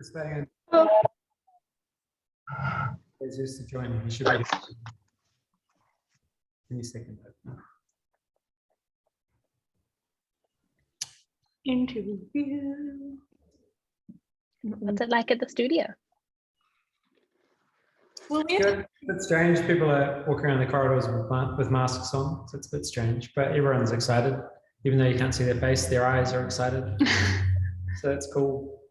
Staying Oh, in. Just to join. He should be. Any second. interview. What's it like at the studio? Well, It's good. It's strange. People are walking around the corridors with masks on, so it's a bit strange. But everyone's excited, even though you can't see their face. Their eyes are excited, so that's cool.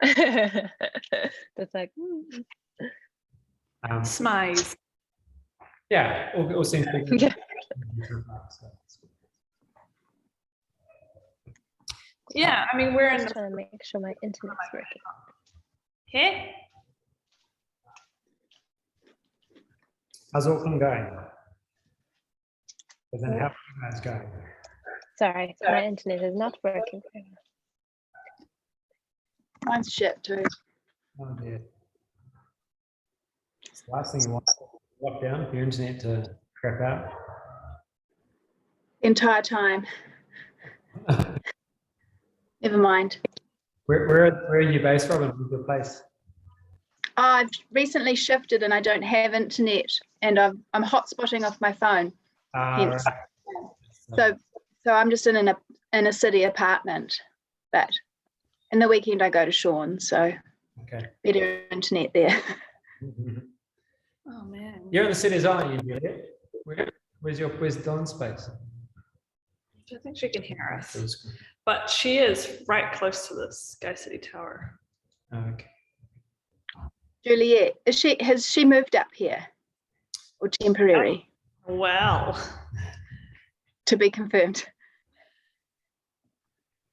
That's like, Smize. Yeah, all seems to be good. yeah. Yeah, I mean, we're in Just the trying to make sure my internet's working. here. How's Auckland going? And then how are you guys going? Sorry, my internet is not working. Mine's shit too. Oh dear. It's the last thing you want to lock down for your internet to crap out. Entire time. Never mind. Where are you based, Robin? Where's your place? I've recently shifted and I don't have internet, and I'm hotspotting off my phone. Hence. Right. So I'm just in a city apartment, but in the weekend I go to Sean, so Okay. better internet there. Oh man. You're in the cities, aren't you, Juliet? Where's Dawn's space? I think she can hear us, That was good. but she is right close to the Sky City Tower. Oh, okay. Juliet, has she moved up here, or temporary? Well, To be confirmed.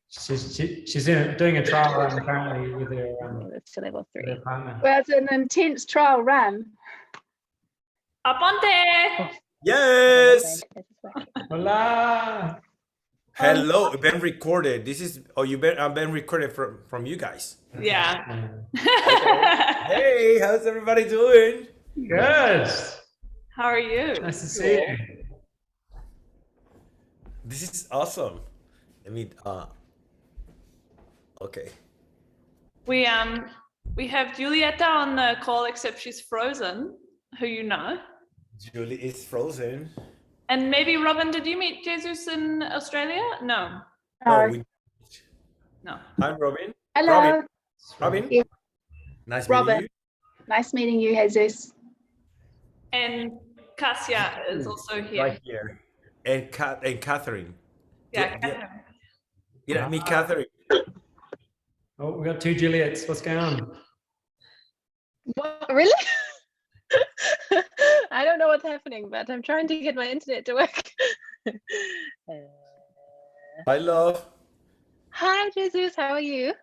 She's doing a trial run currently with her It's to level 3. partner. Well, it's an intense trial run. Aponte! Yes. Hola. Hello. Been recorded. This is. Oh, I've been recorded from you guys. Yeah. Hey, how's everybody doing? Good. How are you? Nice to see you. This is awesome. I mean, okay. We have Julieta on the call, except she's frozen, who you know. Julie is frozen. And maybe Robin, did you meet Jhesus in Australia? No. Oh, No. I'm Robin. Hello, Robin. Yeah. Nice Robin. meeting nice meeting you, Jesus. And Kasia is also you. here. Right here. And Catherine. Yeah. Yeah, meet Catherine. Oh, we got 2 Juliets. What's going on? What, really? I don't know what's happening, but I'm trying to get my internet to work. Hi, love. Hi, Jesus. How are you?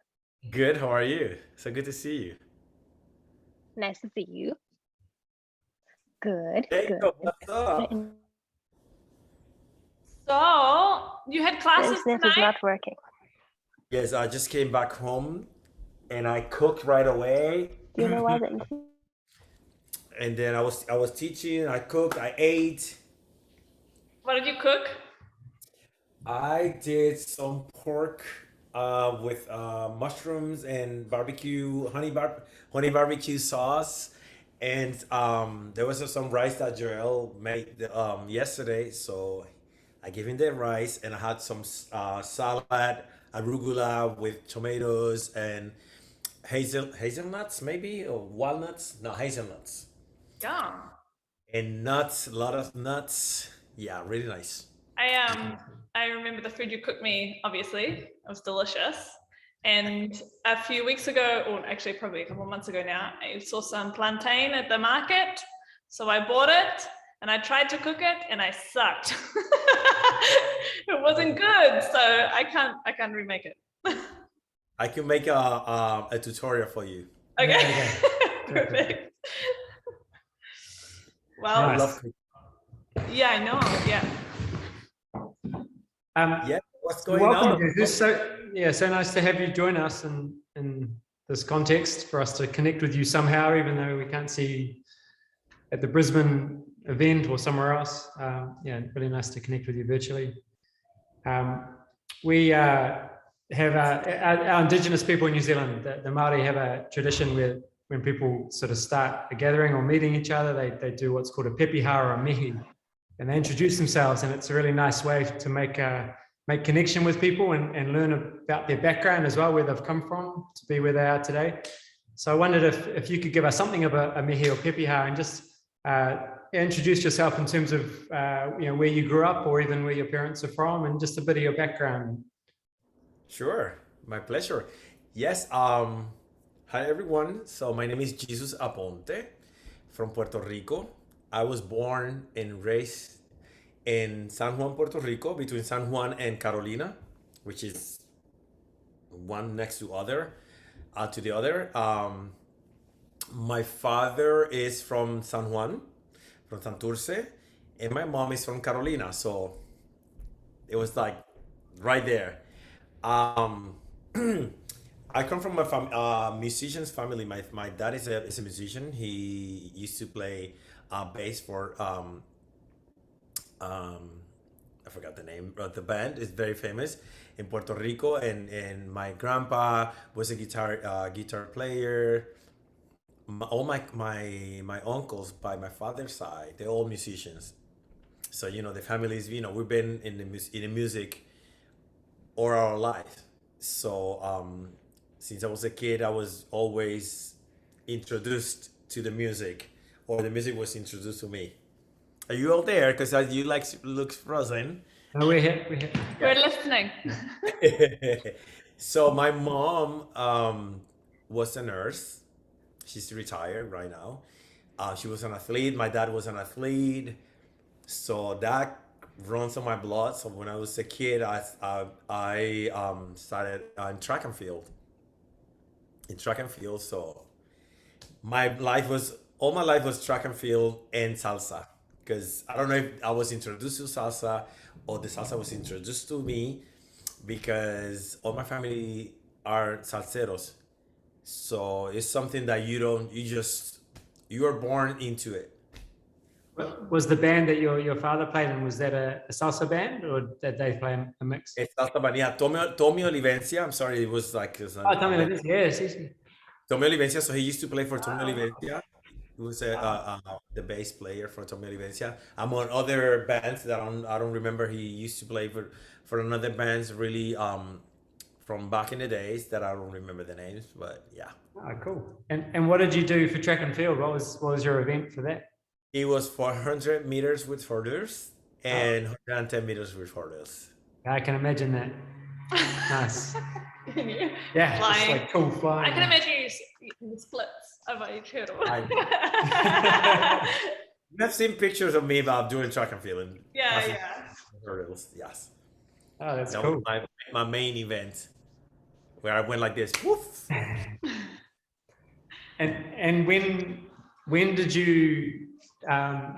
Good. How are you? So good to see you. Nice to see you. Good. Hey, Good. what's up? So you had The classes internet is tonight? not working. Yes, I just came back home and I cooked right away. Do you know why the internet? And then I was teaching, I cooked, I ate. What did you cook? I did some pork with mushrooms and honey barbecue sauce. And there was some rice that Joel made yesterday. So I gave him the rice and I had some salad, arugula with tomatoes and hazelnuts maybe, or walnuts? No, hazelnuts. Yeah. And nuts, a lot of nuts. Yeah, really nice. I remember the food you cooked me, obviously. It was delicious. And a few weeks ago, or actually probably a couple of months ago now, I saw some plantain at the market. So I bought it and I tried to cook it and I sucked. It wasn't good. So I can't remake it. I can make a tutorial for you. Okay. Yeah, Perfect. Well, I Nice. love cooking. yeah, I know. Yeah. Yeah, what's going Welcome, on? Jesus. So nice to have you join us in this context, for us to connect with you somehow, even though we can't see you at the Brisbane event or somewhere else. Yeah, really nice to connect with you virtually. We have our Indigenous people in New Zealand, the Māori have a tradition where when people sort of start a gathering or meeting each other, they do what's called a pepeha or a mihi, and they introduce themselves, and it's a really nice way to make connection with people and learn about their background as well, where they've come from to be where they are today. So I wondered if you could give us something of a mihi or pepeha and just introduce yourself in terms of where you grew up or even where your parents are from and just a bit of your background. Sure, my pleasure. Yes, hi everyone. So my name is Jhesus Aponte from Puerto Rico. I was born and raised in San Juan, Puerto Rico, between San Juan and Carolina, which is one next to the other. My father is from San Juan, from Santurce, and my mom is from Carolina. So it was like right there. Um, I come from a musician's family. My dad is a musician. He used to play bass for I forgot the name, but the band is very famous in Puerto Rico. And my grandpa was a guitar player. All my uncles by my father's side, they're all musicians. So the families, we've been in the music all our life. So since I was a kid, I was always introduced to the music, or the music was introduced to me. Are you all there? Because you look frozen. No, we're here. We're listening. So my mom was a nurse. She's retired right now. She was an athlete. My dad was an athlete. So that runs on my blood. So when I was a kid, I started in track and field. So all my life was track and field and salsa. Because I don't know if I was introduced to salsa or the salsa was introduced to me, because all my family are salseros. So it's something that you are born into it. Was the band that your father played in, was that a salsa band, or did they play a mix? It's salsa band. Yeah, Tommy Olivencia. I'm sorry, it was like Oh, tell me this. Yes. Tommy Olivencia. So he used to play for Tommy Olivencia. He was the bass player for Tommy Olivencia. Among other bands that I don't remember, he used to play for another bands really from back in the days that I don't remember the names, but yeah. Oh, cool. And what did you do for track and field? What was your event for that? It was 400 meters with hurdles and 110 meters with hurdles. I can imagine that. Nice. Yeah, Yeah, flying. it's like cool flying. I can imagine you the splits over each hurdle. I've seen pictures of me about doing track and field and Yeah. hurdles. Yes. Oh, that's That cool. was my main event, where I went like this. Woof. And when did you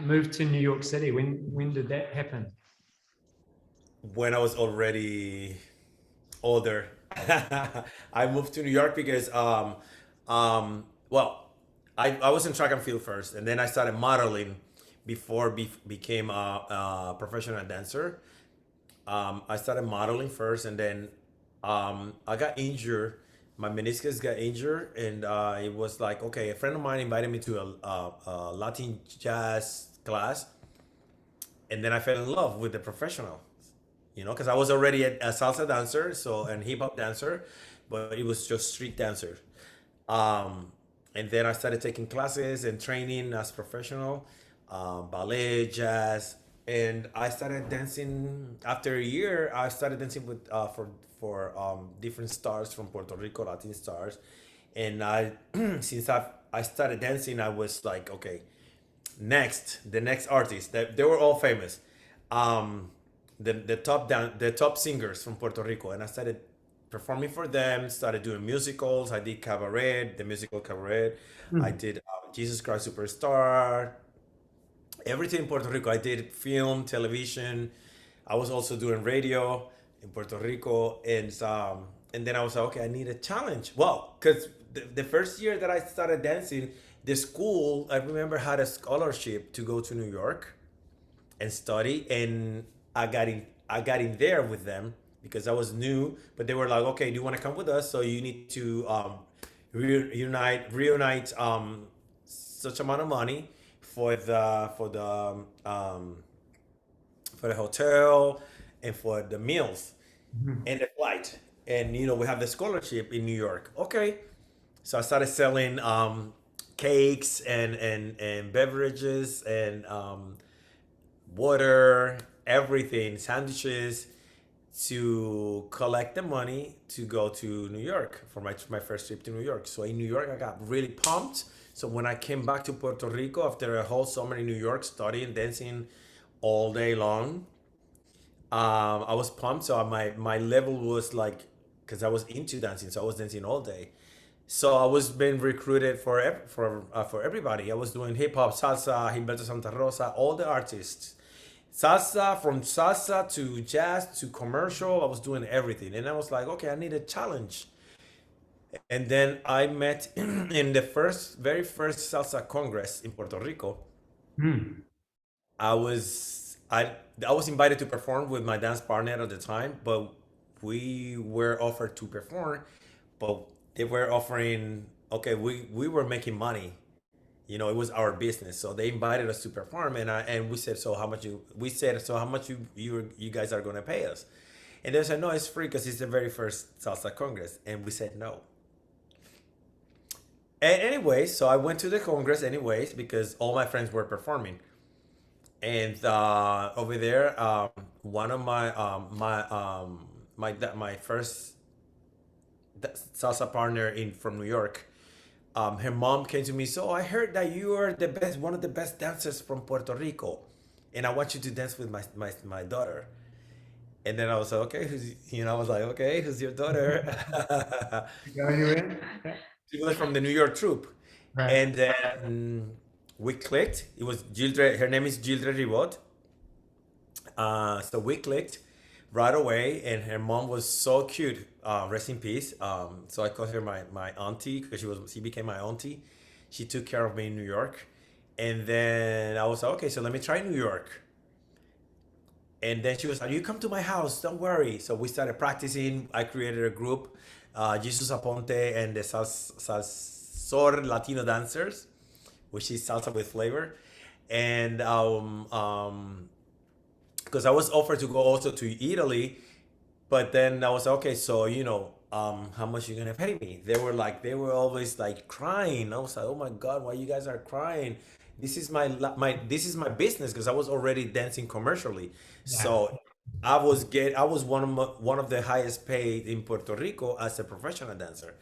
move to New York City? When did that happen? When I was already older. I moved to New York because well, I was in track and field first, and then I started modeling before became a professional dancer. I started modeling first, and then I got injured. My meniscus got injured, and it was like, okay, a friend of mine invited me to a Latin jazz class, and then I fell in love with the professional, because I was already a salsa dancer, and hip hop dancer, but it was just street dancer. And then I started taking classes and training as professional, ballet, jazz, and I started dancing. After a year, I started dancing with for different stars from Puerto Rico, Latin stars, and since I started dancing, I was like, okay, the next artist. They were all famous, the top singers from Puerto Rico, and I started performing for them. Started doing musicals. I did cabaret, the musical cabaret. I did Jesus Christ Superstar. Everything in Puerto Rico. I did film, television. I was also doing radio in Puerto Rico, and then I was like, okay, I need a challenge. Well, because the first year that I started dancing, the school, I remember, had a scholarship to go to New York and study, and I got in there with them because I was new. But they were like, okay, do you want to come with us? So you need to reunite such amount of money for the hotel and for the meals and the flight. And we have the scholarship in New York. Okay, so I started selling cakes and beverages and water, everything, sandwiches, to collect the money to go to New York for my first trip to New York. So in New York, I got really pumped. So when I came back to Puerto Rico after a whole summer in New York, studying dancing all day long, I was pumped. So my level was like, because I was into dancing, so I was dancing all day. So I was being recruited for everybody. I was doing hip hop, salsa, Gilberto Santa Rosa, all the artists. Salsa, from salsa to jazz to commercial, I was doing everything. And I was like, okay, I need a challenge. And then I met in the very first salsa congress in Puerto Rico. I was invited to perform with my dance partner at the time, but we were offered to perform, but they were offering, okay, we were making money. It was our business. So they invited us to perform, and we said, so how much you guys are going to pay us? And they said, no, it's free because it's the very first salsa congress. And we said no. And anyway, so I went to the congress anyways because all my friends were performing. And over there, one of my first salsa partner from New York, her mom came to me. So I heard that you are one of the best dancers from Puerto Rico, and I want you to dance with my daughter. And then I was like, okay, who's your daughter? She was from the New York troupe. Right. And then we clicked. It was Gildred. Her name is Gildred Ribot. So we clicked right away, and her mom was so cute. Rest in peace. So I called her my auntie because she became my auntie. She took care of me in New York, and then I was like, okay, so let me try New York. And then she was like, you come to my house, don't worry. So we started practicing. I created a group, Jhesus Aponte and the Salsor Latino dancers, which is salsa with flavor. And because I was offered to go also to Italy, but then I was like, okay, so how much you gonna pay me? They were always like crying. I was like, oh my God, why you guys are crying? This is my business, because I was already dancing commercially. Yeah. So I was one of the highest paid in Puerto Rico as a professional dancer.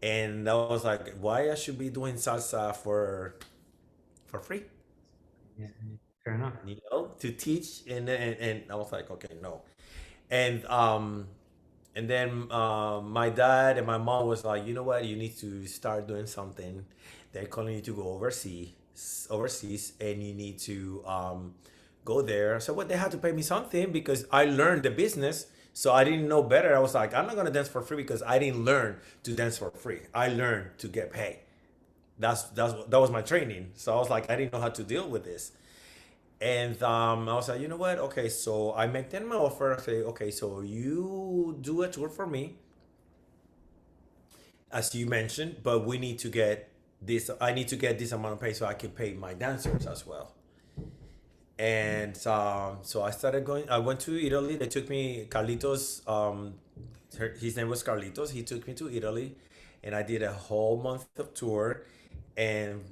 And I was like, why I should be doing salsa for free? Yeah, fair enough. To teach, and I was like, okay, no. And then my dad and my mom was like, you know what, you need to start doing something. They're calling you to go overseas, and you need to go there. So what, they had to pay me something because I learned the business. So I didn't know better. I was like, I'm not gonna dance for free because I didn't learn to dance for free. I learned to get paid. That was my training. So I was like, I didn't know how to deal with this. And I was like, you know what? Okay, so I make them my offer. I say, okay, so you do a tour for me, as you mentioned, but we need to get this. I need to get this amount of pay so I can pay my dancers as well. And so I started going. I went to Italy. They took me. Carlitos. His name was Carlitos. He took me to Italy, and I did a whole month of tour, and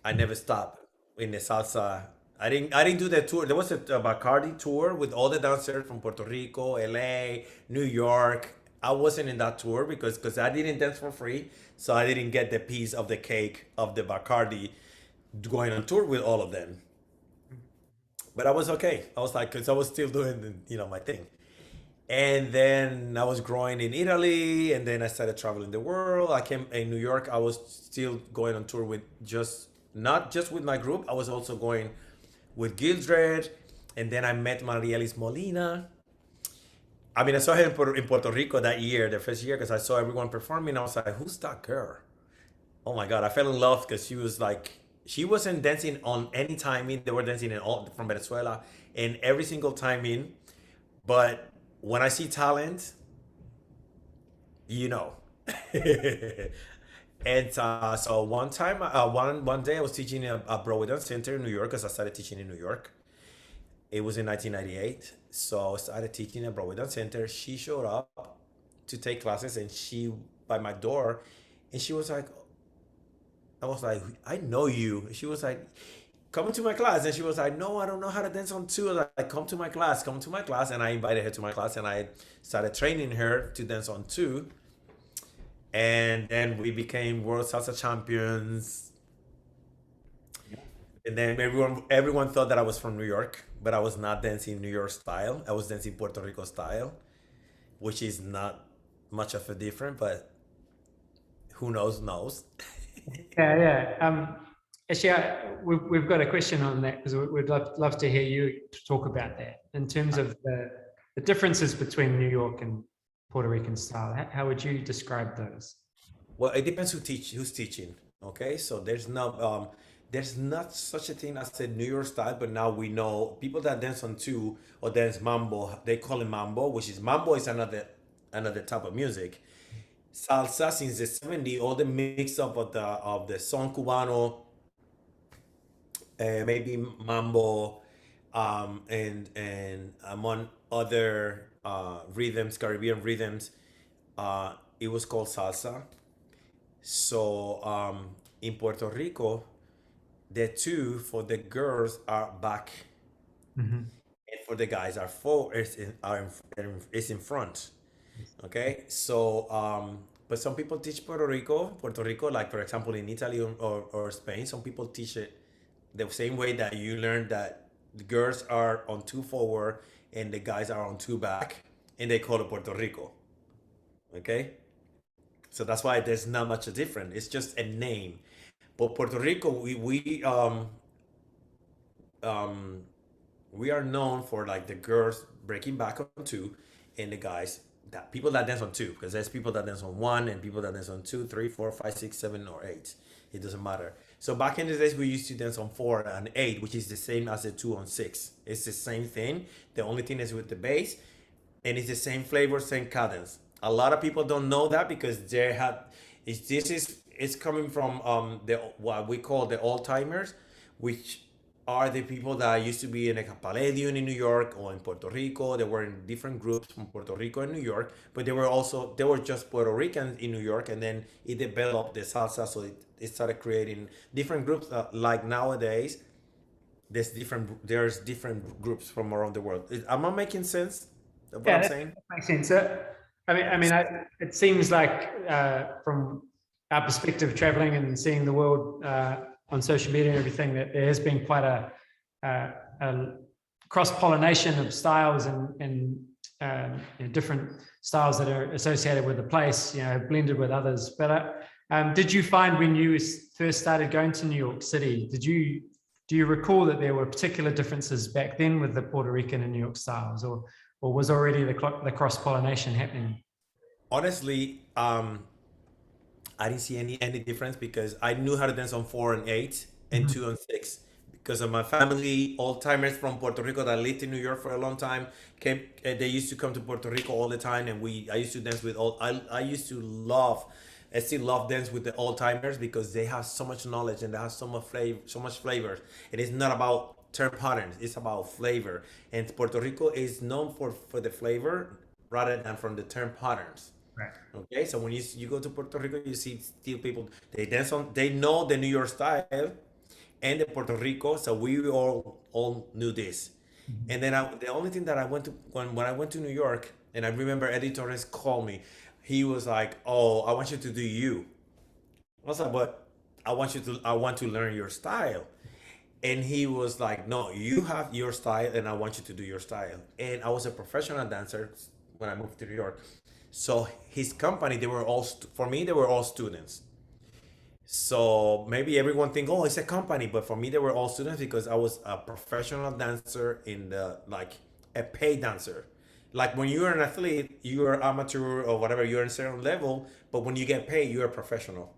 I never stopped in the salsa. I didn't do the tour. There was a Bacardi tour with all the dancers from Puerto Rico, LA, New York. I wasn't in that tour because I didn't dance for free, so I didn't get the piece of the cake of the Bacardi going on tour with all of them. But I was okay. I was like, because I was still doing my thing. And then I was growing in Italy, and then I started traveling the world. I came in New York. I was still going on tour with not just with my group. I was also going with Gildred, and then I met Marielis Molina. I mean, I saw her in Puerto Rico that year, the first year, because I saw everyone performing. I was like, who's that girl? Oh my God, I fell in love because she wasn't dancing on any timing. They were dancing from Venezuela, and every single timing. But when I see talent, you know. And so one time, one day I was teaching at Broadway Center in New York, because I started teaching in New York. It was in 1998. So I started teaching at Broadway Center. She showed up to take classes, and she by my door, and she was like, I was like, I know you. She was like, come to my class. And she was like, no, I don't know how to dance on two. I was like, come to my class, come to my class. And I invited her to my class, and I started training her to dance on two. And then we became world salsa champions. And then everyone thought that I was from New York, but I was not dancing New York style. I was dancing Puerto Rico style, which is not much of a difference, but who knows. Yeah. Actually, we've got a question on that, because we'd love to hear you talk about that in terms of the differences between New York and Puerto Rican style. How would you describe those? Well, it depends who's teaching. Okay, so there's not such a thing as a New York style, but now we know people that dance on two or dance mambo. They call it mambo, which is mambo is another type of music. Salsa since the 70s, all the mix up of the son cubano, maybe mambo, and among other rhythms, Caribbean rhythms. It was called salsa. So in Puerto Rico, the two for the girls are back, Mhm. and for the guys are four is in front. Okay, so but some people teach Puerto Rico, like for example in Italy or Spain, some people teach it the same way that you learn that the girls are on two forward and the guys are on two back, and they call it Puerto Rico. Okay, so that's why there's not much a difference. It's just a name. But Puerto Rico, um, we are known for like the girls breaking back on two, and the guys that people that dance on two, because there's people that dance on one and people that dance on two, three, four, five, six, seven, or eight. It doesn't matter. So back in the days, we used to dance on four and eight, which is the same as the two on six. It's the same thing. The only thing is with the bass, and it's the same flavor, same cadence. A lot of people don't know that because they have. It's coming from the what we call the old timers, which are the people that used to be in a Palladium in New York or in Puerto Rico. They were in different groups from Puerto Rico and New York, but they were just Puerto Ricans in New York, and then it developed the salsa, so it started creating different groups. Like nowadays, there's different groups from around the world. Am I making sense of what I'm saying? That makes sense. It seems like from our perspective, traveling and seeing the world on social media and everything, that there has been quite a cross-pollination of styles and different styles that are associated with the place, blended with others. But did you find when you first started going to New York City, do you recall that there were particular differences back then with the Puerto Rican and New York styles, or was already the cross-pollination happening? Honestly, I didn't see any difference because I knew how to dance on four and eight and two and six because of my family, old timers from Puerto Rico that lived in New York for a long time. They used to come to Puerto Rico all the time, and I used to dance with all. I used to love. I still love dance with the old timers because they have so much knowledge and they have so much flavor. And it's not about term patterns; it's about flavor. And Puerto Rico is known for the flavor rather than from the term patterns. Right. Okay, so when you go to Puerto Rico, you see still people they know the New York style and the Puerto Rico, so we all knew this. And then the only thing that I went to when I went to New York, and I remember Eddie Torres called me, he was like, "Oh, I want you to do you." I was like, "But I want to learn your style." And he was like, "No, you have your style, and I want you to do your style." And I was a professional dancer when I moved to New York. So his company, they were all for me. They were all students. So maybe everyone think, oh, it's a company, but for me, they were all students because I was a professional dancer in the like a paid dancer. Like when you're an athlete, you're amateur or whatever, you're in a certain level, but when you get paid, you're a professional.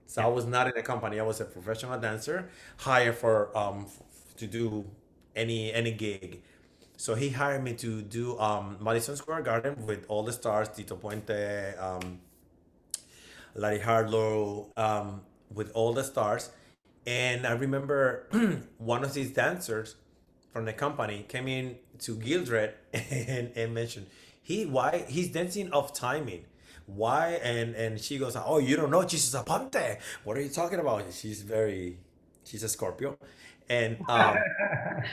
So I was not in a company. I was a professional dancer, hired for to do any gig. So he hired me to do Madison Square Garden with all the stars, Tito Puente, Larry Harlow, with all the stars. And I remember one of these dancers from the company came in to Gildred and mentioned why he's dancing off timing. Why? And she goes, oh, you don't know Jhesus Aponte. What are you talking about? She's a Scorpio. And yeah.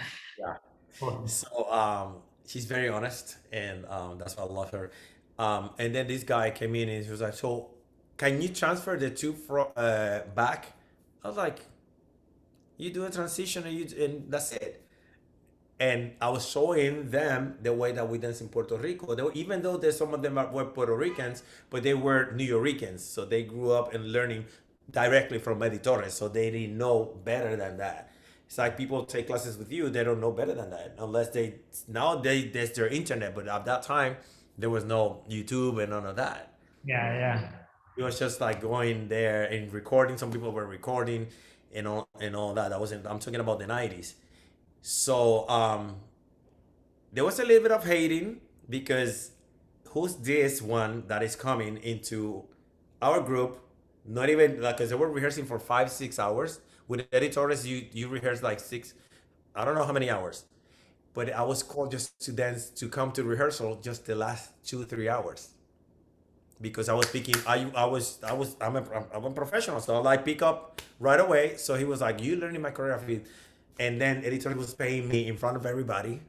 So she's very honest, and that's why I love her. And then this guy came in and he was like, so can you transfer the two back? I was like, you do a transition and that's it. And I was showing them the way that we dance in Puerto Rico. Even though there's some of them were Puerto Ricans, but they were New Yorkers. So they grew up and learning directly from editores. So they didn't know better than that. It's like people take classes with you, they don't know better than that. Unless there's their internet. But at that time, there was no YouTube and none of that. Yeah. It was just like going there and recording. Some people were recording and all that. I'm talking about the 90s. So there was a little bit of hating because who's this one that is coming into our group? Not even like, because they were rehearsing for 5-6 hours. With editors, you rehearse like 6, I don't know how many hours. But I was called just to dance, to come to rehearsal just the last 2-3 hours. Because I was speaking, I'm a professional, so I like pick up right away. So he was like, you learning my choreography. And then editor was paying me in front of everybody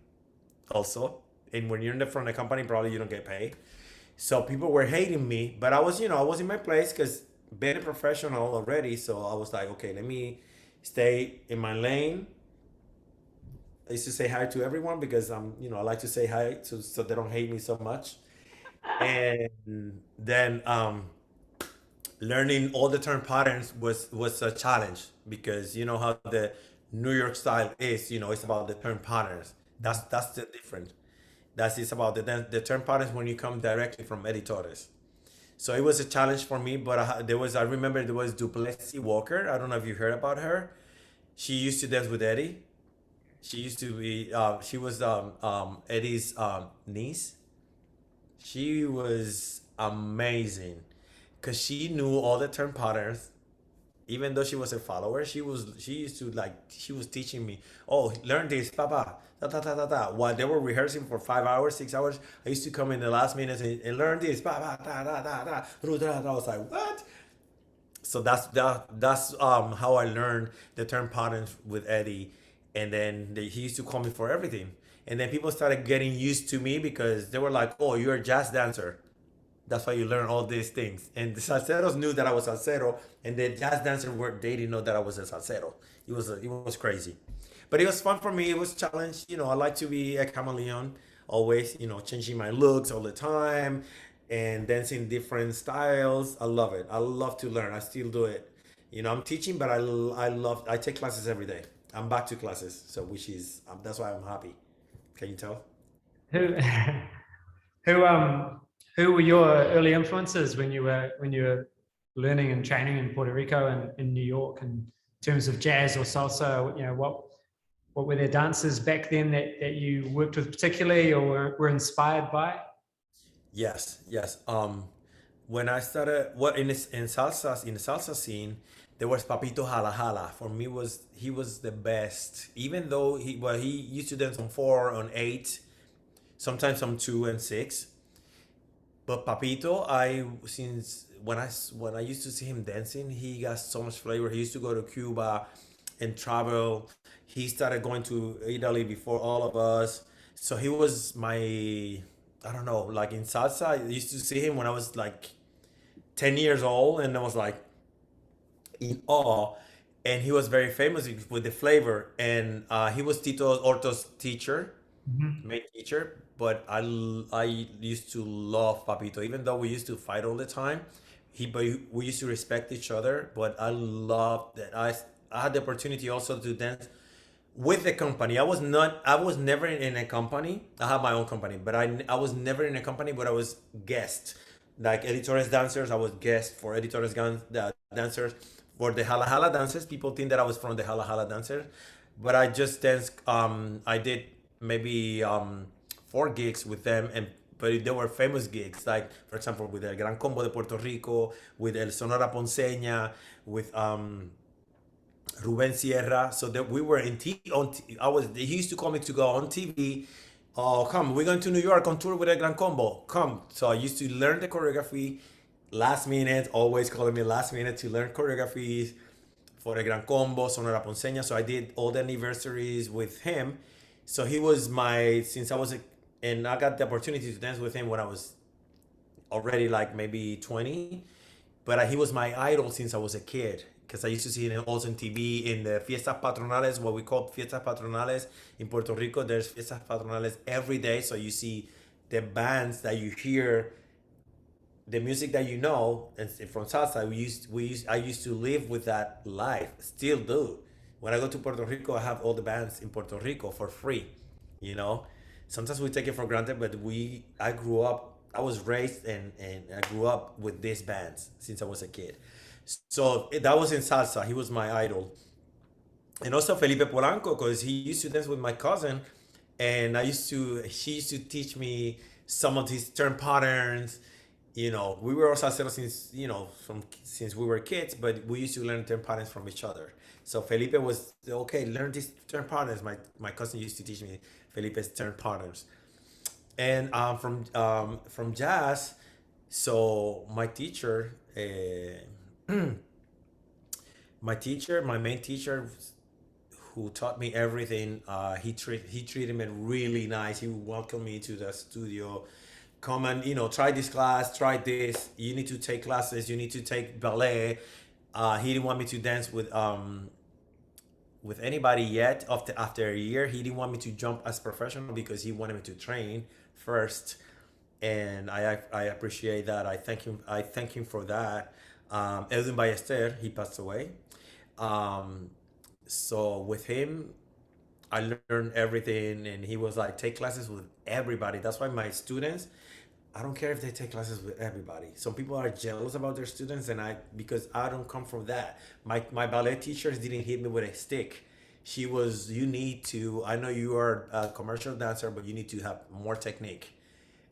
also. And when you're in the front of the company, probably you don't get paid. So people were hating me, but I was in my place because being a professional already. So I was like, okay, let me stay in my lane. I used to say hi to everyone because I like to say hi so they don't hate me so much. And then learning all the turn patterns was a challenge because you know how the New York style is. It's about the turn patterns. That's the difference. It's about the turn patterns when you come directly from editores. So it was a challenge for me, but I remember there was Duplessis Walker. I don't know if you heard about her. She used to dance with Eddie. She used to be. She was Eddie's niece. She was amazing because she knew all the turn patterns. Even though she was a follower, she used to she was teaching me, oh, learn this, papa, da da da da da. While they were rehearsing for 5 hours, 6 hours, I used to come in the last minute and learn this, papa, da da da da da. I was like, what? So that's how I learned the turn patterns with Eddie, and then he used to call me for everything. And then people started getting used to me because they were like, oh, you're a jazz dancer. That's why you learn all these things. And the salseros knew that I was salsero, and the jazz dancers they didn't know that I was a salsero. It was crazy, but it was fun for me. It was a challenge. I like to be a chameleon, always. Changing my looks all the time, and dancing different styles. I love it. I love to learn. I still do it. I'm teaching, but I take classes every day. I'm back to classes, so that's why I'm happy. Can you tell? Who who were your early influences when you were learning and training in Puerto Rico and in New York in terms of jazz or salsa? What were their dancers back then that you worked with particularly or were inspired by? Yes. When I started in the salsa scene, there was Papito Hala Hala. For me, he was the best. Even though he used to dance on 4, on 8, sometimes on 2 and 6. But Papito, since when I used to see him dancing, he got so much flavor. He used to go to Cuba and travel. He started going to Italy before all of us. So he was I don't know, like in salsa. I used to see him when I was like 10 years old, and I was like in awe. And he was very famous with the flavor. And he was Tito Orto's teacher, main teacher. But I used to love Papito, even though we used to fight all the time. We used to respect each other. But I loved that I had the opportunity also to dance with the company. I was never in a company. I have my own company, but I was never in a company. But I was guest, like editores dancers. I was guest for editores dancers. For the Hala Hala dancers, people think that I was from the Hala Hala dancers, but I just danced. I did maybe 4 gigs with them, and but they were famous gigs, like for example with El Gran Combo de Puerto Rico, with El Sonora Ponceña, with Ruben Sierra. So that we were in I was. He used to call me to go on TV. Oh, come, we're going to New York on tour with El Gran Combo. Come. So I used to learn the choreography last minute, always calling me last minute to learn choreographies for El Gran Combo, Sonora Ponceña. So I did all the anniversaries with him. So he was since I was and I got the opportunity to dance with him when I was already like maybe 20. But he was my idol since I was a kid, because I used to see him also on TV in the fiestas patronales, what we call fiestas patronales in Puerto Rico. There's fiestas patronales every day, so you see the bands that you hear, the music that you know, and from salsa. I used to live with that life, still do. When I go to Puerto Rico, I have all the bands in Puerto Rico for free. You know, sometimes we take it for granted, but I was raised and I grew up with these bands since I was a kid. So that was in salsa. He was my idol. And also Felipe Polanco, because he used to dance with my cousin, and she used to teach me some of his turn patterns. You know, we were all salseros since we were kids, but we used to learn turn patterns from each other. So Felipe was okay. Learn these turn patterns. My cousin used to teach me Felipe's turn patterns, and from jazz. So my teacher, my main teacher, who taught me everything, he treated me really nice. He would welcome me to the studio. Come and try this class, try this. You need to take classes. You need to take ballet. He didn't want me to dance with anybody yet. After a year, he didn't want me to jump as professional because he wanted me to train first, and I appreciate that. I thank him for that. Edwin Ballester, he passed away. So with him, I learned everything, and he was like, take classes with everybody. That's why my students, I don't care if they take classes with everybody. Some people are jealous about their students, and because I don't come from that. My ballet teachers didn't hit me with a stick. She was, you need to, I know you are a commercial dancer, but you need to have more technique.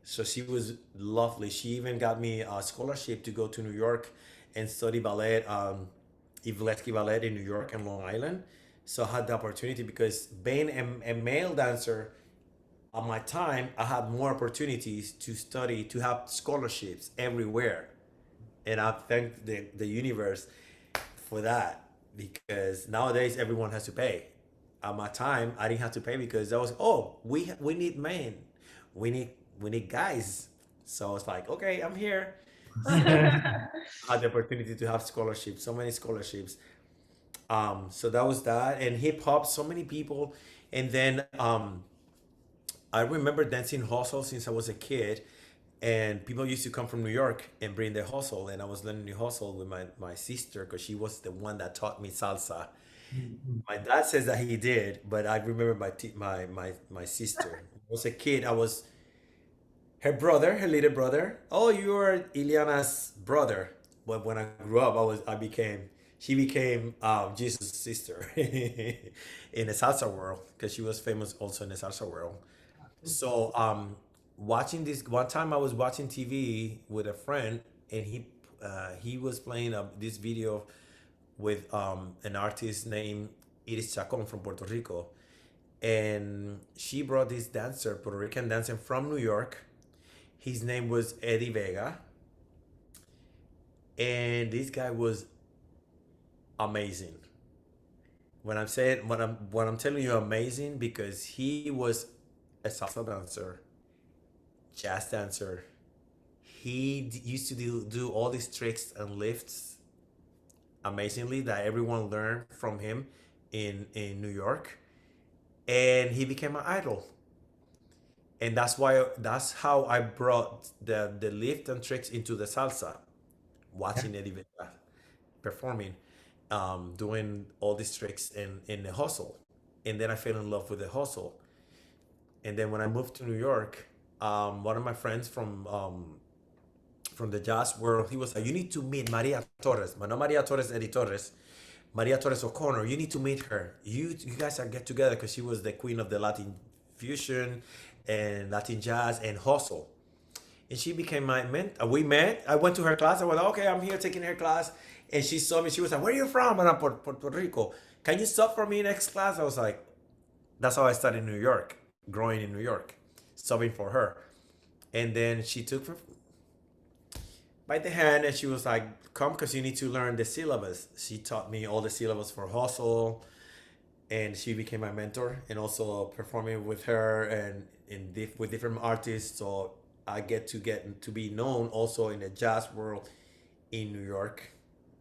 So she was lovely. She even got me a scholarship to go to New York and study ballet, Ivletsky Ballet in New York and Long Island. So I had the opportunity, because being a male dancer, at my time, I had more opportunities to study, to have scholarships everywhere. And I thank the universe for that, because nowadays everyone has to pay. At my time, I didn't have to pay, because that was, we need men. We need guys. So it's like, okay, I'm here. I had the opportunity to have scholarships, so many scholarships. So that was that. And hip hop, so many people. And then I remember dancing hustle since I was a kid, and people used to come from New York and bring the hustle, and I was learning the hustle with my sister, because she was the one that taught me salsa. My dad says that he did, but I remember my sister. When I was a kid, I was her brother, her little brother. Oh, you are Ileana's brother. But when I grew up, she became Jesus' sister in the salsa world, because she was famous also in the salsa world. So watching this one time, I was watching TV with a friend, and he was playing this video with an artist named Iris Chacon from Puerto Rico, and she brought this dancer, Puerto Rican dancer from New York. His name was Eddie Vega, and this guy was amazing. When I'm telling you amazing, because he was a salsa dancer, jazz dancer. He used to do all these tricks and lifts amazingly that everyone learned from him in New York, and he became an idol. And that's how I brought the lift and tricks into the salsa, watching Eddie Vega performing, doing all these tricks in the hustle. And then I fell in love with the hustle. And then when I moved to New York, one of my friends from the jazz world, he was like, you need to meet Maria Torres, but not Maria Torres, Eddie Torres, Maria Torres O'Connor. You need to meet her. You guys are get together, because she was the queen of the Latin fusion and Latin jazz and hustle. And she became my mentor. We met. I went to her class. I went, okay, I'm here taking her class. And she saw me. She was like, where are you from? And I'm Puerto Rico. Can you stop for me next class? I was like, that's how I started in New York, growing in New York, subbing for her. And then she took me by the hand and she was like, come because you need to learn the syllabus. She taught me all the syllabus for hustle. And she became my mentor, and also performing with her and with different artists. So I get to be known also in the jazz world in New York,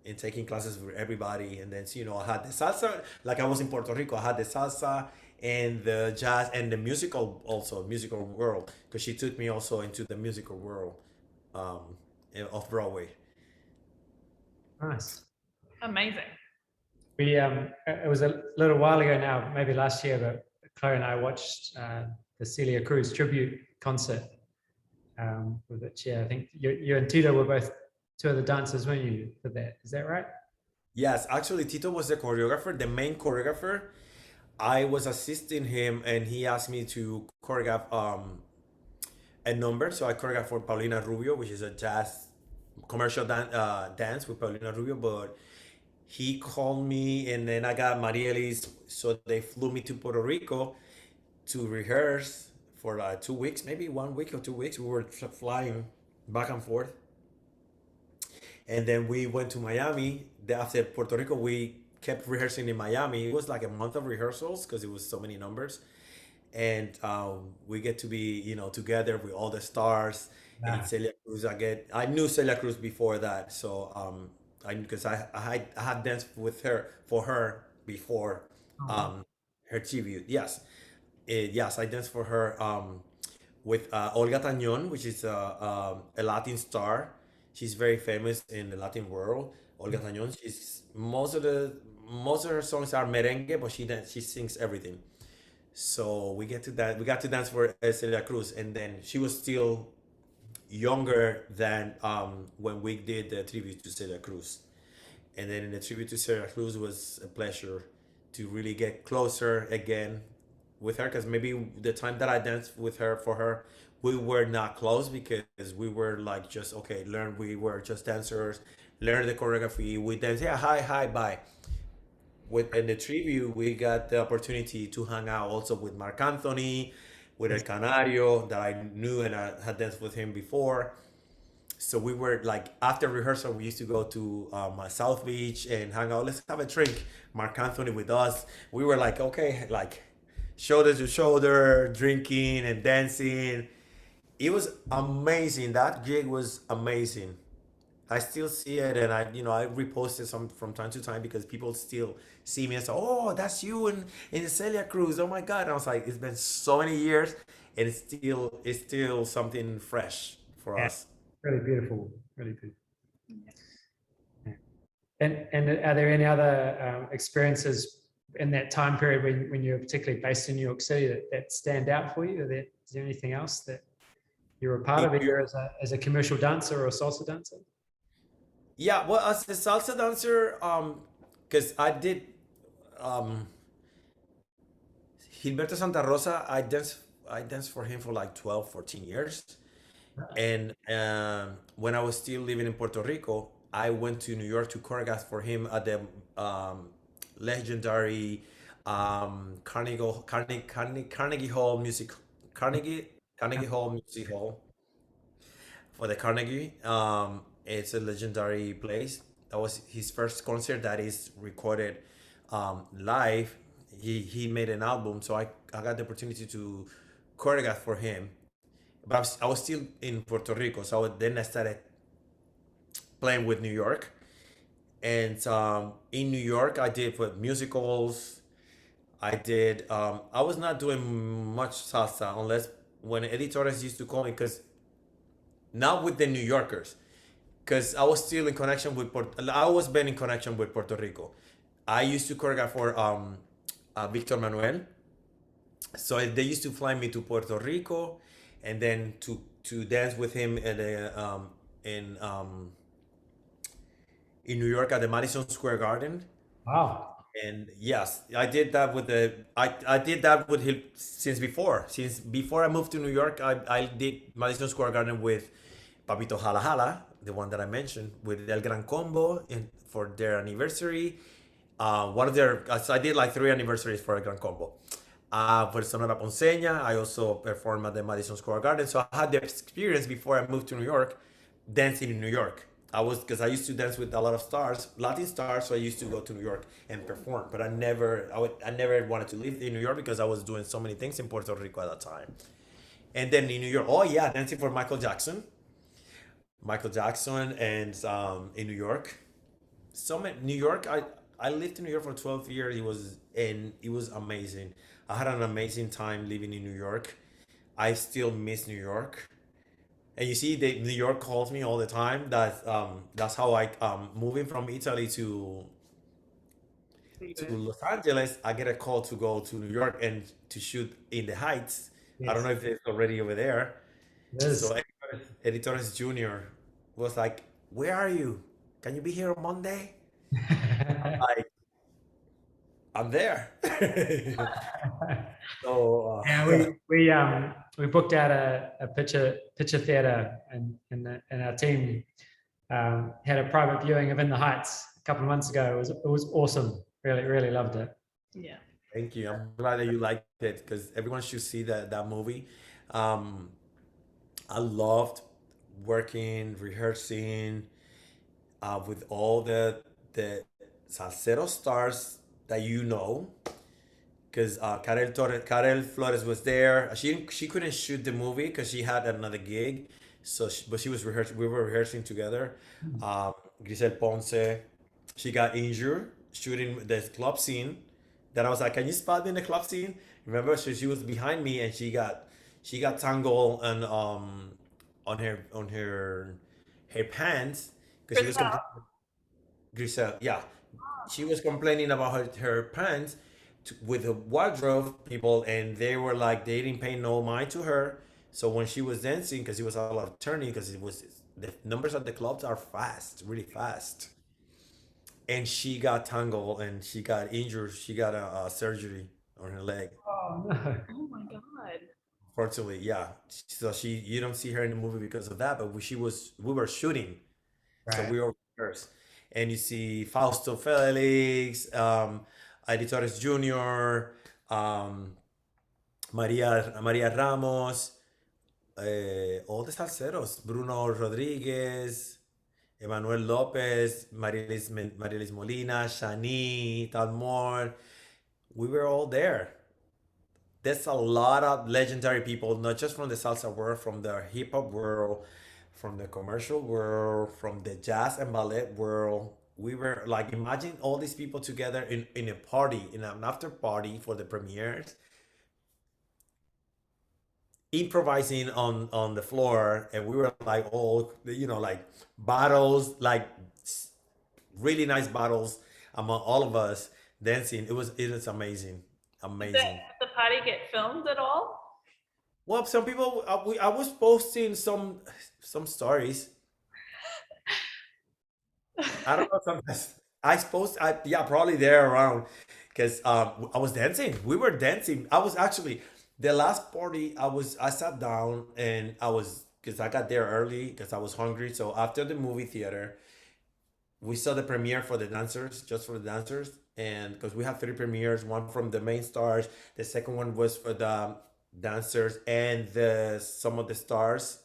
and taking classes with everybody. And then I had the salsa, like I was in Puerto Rico. I had the salsa and the jazz and the musical world, because she took me also into the musical world of Broadway. Nice. Amazing. We it was a little while ago now, maybe last year, but Chloe and I watched the Celia Cruz tribute concert. With which, I think you and Tito were both two of the dancers, weren't you, for that? Is that right? Yes, actually, Tito was the choreographer, the main choreographer. I was assisting him, and he asked me to choreograph a number. So I choreographed for Paulina Rubio, which is a jazz commercial dance with Paulina Rubio. But he called me, and then I got Marielis, so they flew me to Puerto Rico to rehearse for like 2 weeks, maybe 1 week or 2 weeks. We were flying back and forth. And then we went to Miami. After Puerto Rico, we kept rehearsing in Miami. It was like a month of rehearsals because it was so many numbers. And we get to be, together with all the stars. Yeah. And Celia Cruz, I knew Celia Cruz before that. So because I had danced with her for her before her tribute. Yes. Yes, I danced for her with Olga Tañón, which is a Latin star. She's very famous in the Latin world. Olga Tañón. She's most of her songs are merengue, but she sings everything. So we got to dance for Celia Cruz, and then she was still younger than when we did the tribute to Celia Cruz. And then in the tribute to Celia Cruz was a pleasure to really get closer again with her, because maybe the time that I danced with her for her, we were not close because we were like just we were just dancers, learn the choreography, we dance, yeah, hi, bye. In the tribute, we got the opportunity to hang out also with Marc Anthony, with El Canario that I knew and I had danced with him before. So we were like, after rehearsal, we used to go to South Beach and hang out. Let's have a drink. Marc Anthony with us. We were like, okay, like shoulder to shoulder, drinking and dancing. It was amazing. That gig was amazing. I still see it, and I repost it some from time to time because people still see me and say, "Oh, that's you in the Celia Cruz." Oh my God! And I was like, it's been so many years, and it's still something fresh for us. Really beautiful, really beautiful. Yeah. And are there any other experiences in that time period when you're particularly based in New York City that stand out for you? Is there anything else that you're a part of either as a commercial dancer or a salsa dancer? Yeah, well, as a salsa dancer, because I did Gilberto Santa Rosa, I danced for him for like 12, 14 years. And when I was still living in Puerto Rico, I went to New York to choreograph for him at the legendary Carnegie Hall Music Hall for the Carnegie. It's a legendary place. That was his first concert that is recorded live. He made an album, so I got the opportunity to choreograph for him. But I was still in Puerto Rico, so then I started playing with New York. And in New York, I did with musicals. I did. I was not doing much salsa unless when editores used to call me, because not with the New Yorkers, because I was still in connection with I was been in connection with Puerto Rico. I used to choreograph for Victor Manuel, so they used to fly me to Puerto Rico, and then to dance with him in New York at the Madison Square Garden. Wow. And yes, I did that with I did that with him since before I moved to New York. I did Madison Square Garden with Papito Hala Hala, the one that I mentioned, with El Gran Combo for their anniversary. One of their so I did like 3 anniversaries for El Gran Combo. For Sonora Ponceña, I also performed at the Madison Square Garden. So I had the experience before I moved to New York, dancing in New York. Because I used to dance with a lot of stars, Latin stars. So I used to go to New York and perform. But I never wanted to live in New York because I was doing so many things in Puerto Rico at that time. And then in New York, oh yeah, dancing for Michael Jackson, and in New York. So many New York. I lived in New York for 12 years. It was amazing. I had an amazing time living in New York. I still miss New York. And you see, New York calls me all the time. That's how I moving from Italy to Los Angeles. I get a call to go to New York and to shoot in the Heights. I don't Yes, know if it's already over there. it is. So Eddie Torres Jr. was like, "Where are you? Can you be here on Monday?" Like, I'm there. So Yeah, we booked out a picture theater, and our team had a private viewing of In the Heights a couple of months ago. It was awesome. Really loved it. Yeah. thank you. I'm glad that you liked it because everyone should see that movie. Um, I loved working, rehearsing with all the salsero stars that you know. Because Karel Flores was there. She couldn't shoot the movie because she had another gig. But she was rehearsing. We were rehearsing together. Grisel Ponce, she got injured shooting the club scene. That I was like, "Can you spot me in the club scene?" Remember, she was behind me and she got tangled and on her pants because she was Griselle. Grisel, yeah, she was complaining about her pants with the wardrobe people, and they were like they didn't pay no mind to her. So when she was dancing, because it was a lot of turning, because it was the numbers at the clubs are fast, really fast, and she got tangled and she got injured. She got a surgery on her leg. Oh no! Oh my God. Fortunately, yeah. So you don't see her in the movie because of that, but we were shooting. So Right. we were first. And you see Fausto Felix, Editores Jr., Maria Ramos, all the salseros, Bruno Rodriguez, Emmanuel Lopez, Marilis Molina, Shani, Talmor. We were all there. There's a lot of legendary people, not just from the salsa world, from the hip hop world, from the commercial world, from the jazz and ballet world. We were like, imagine all these people together in a party, in an after party for the premieres, improvising on the floor, and we were like all like battles, like really nice battles among all of us dancing. It was amazing, Did amazing. the party get filmed at all? Well, some people, I was posting some stories. I don't know. Sometimes I suppose yeah, probably there around because I was dancing. We were dancing. I was actually the last party. I sat down and I was because I got there early because I was hungry. So after the movie theater, we saw the premiere for the dancers, just for the dancers, and because we had 3 premieres, one from the main stars, the second one was for the dancers and the some of the stars,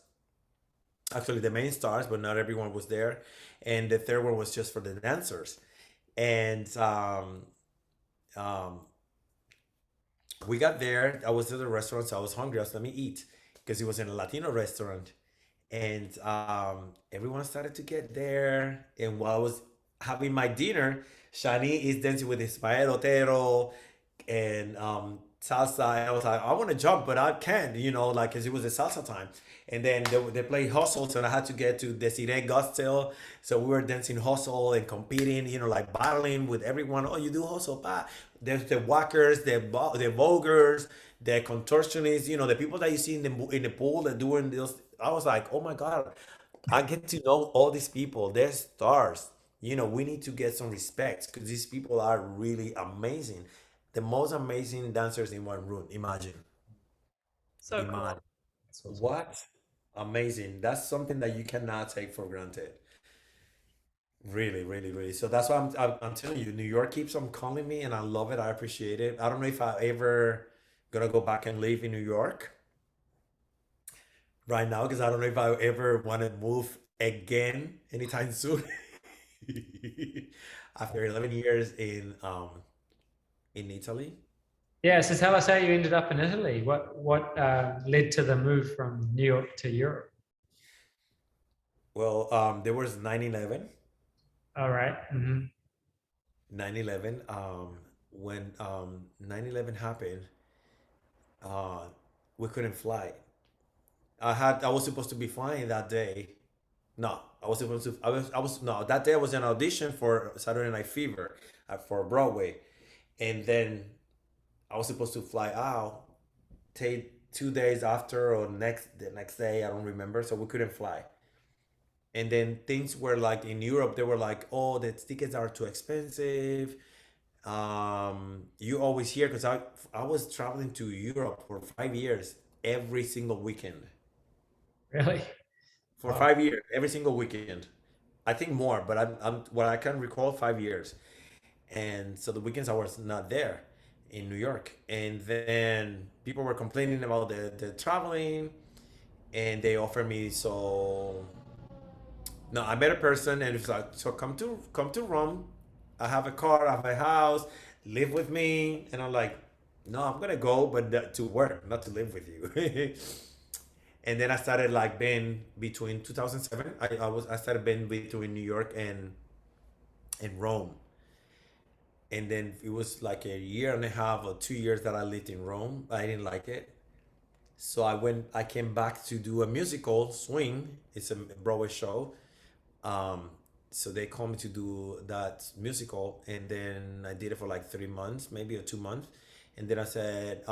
actually the main stars, but not everyone was there, and the third one was just for the dancers, and um, we got there. I was at the restaurant, so I was hungry. I was let me eat because it was in a Latino restaurant, and everyone started to get there. And while I was having my dinner, Shani is dancing with Ismael Otero and salsa. And I was like, I want to jump, but I can't, like, because it was a salsa time. And then they played hustle, so I had to get to Desiree Gostel. So we were dancing hustle and competing, like battling with everyone. Oh, you do hustle, pa. There's the walkers, the voguers, the contortionists, the people that you see in the pool that doing this. I was like, oh my God, I get to know all these people. They're stars. we need to get some respect because these people are really amazing. The most amazing dancers in one room. Imagine. So cool. Imagine. What? Amazing. That's something that you cannot take for granted. Really, really, really. So that's why I'm telling you, New York keeps on calling me and I love it. I appreciate it. I don't know if I ever gonna go back and live in New York right now because I don't know if I ever want to move again anytime soon. After 11 years in Italy. Yeah, so tell us how you ended up in Italy. What led to the move from New York to Europe? Well, there was 9/11. All right. 9/11. When 9/11 happened, uh, we couldn't fly. I was supposed to be flying that day. No, I was supposed to. I was no. That day I was an audition for Saturday Night Fever for Broadway, and then I was supposed to fly out. Take 2 days after or the next day. I don't remember. So we couldn't fly. And then things were like in Europe. They were like, "Oh, the tickets are too expensive. You always hear because I was traveling to Europe for 5 years every single weekend Really? for Wow. 5 years every single weekend. I think more, but I'm what I can recall 5 years. And so the weekends I was not there in New York, and then people were complaining about the traveling, and they offered me so. No, I met a person and it's like, so come to Rome. I have a car, I have a house, live with me. And I'm like, no, I'm gonna go, but to work, not to live with you. And then I started like being between 2007. I started being between New York and Rome. And then it was like a year and a half or 2 years that I lived in Rome. I didn't like it. So I came back to do a musical, Swing. It's a Broadway show. Um, so they called me to do that musical, and then I did it for like 3 months, maybe or 2 months, and then I said,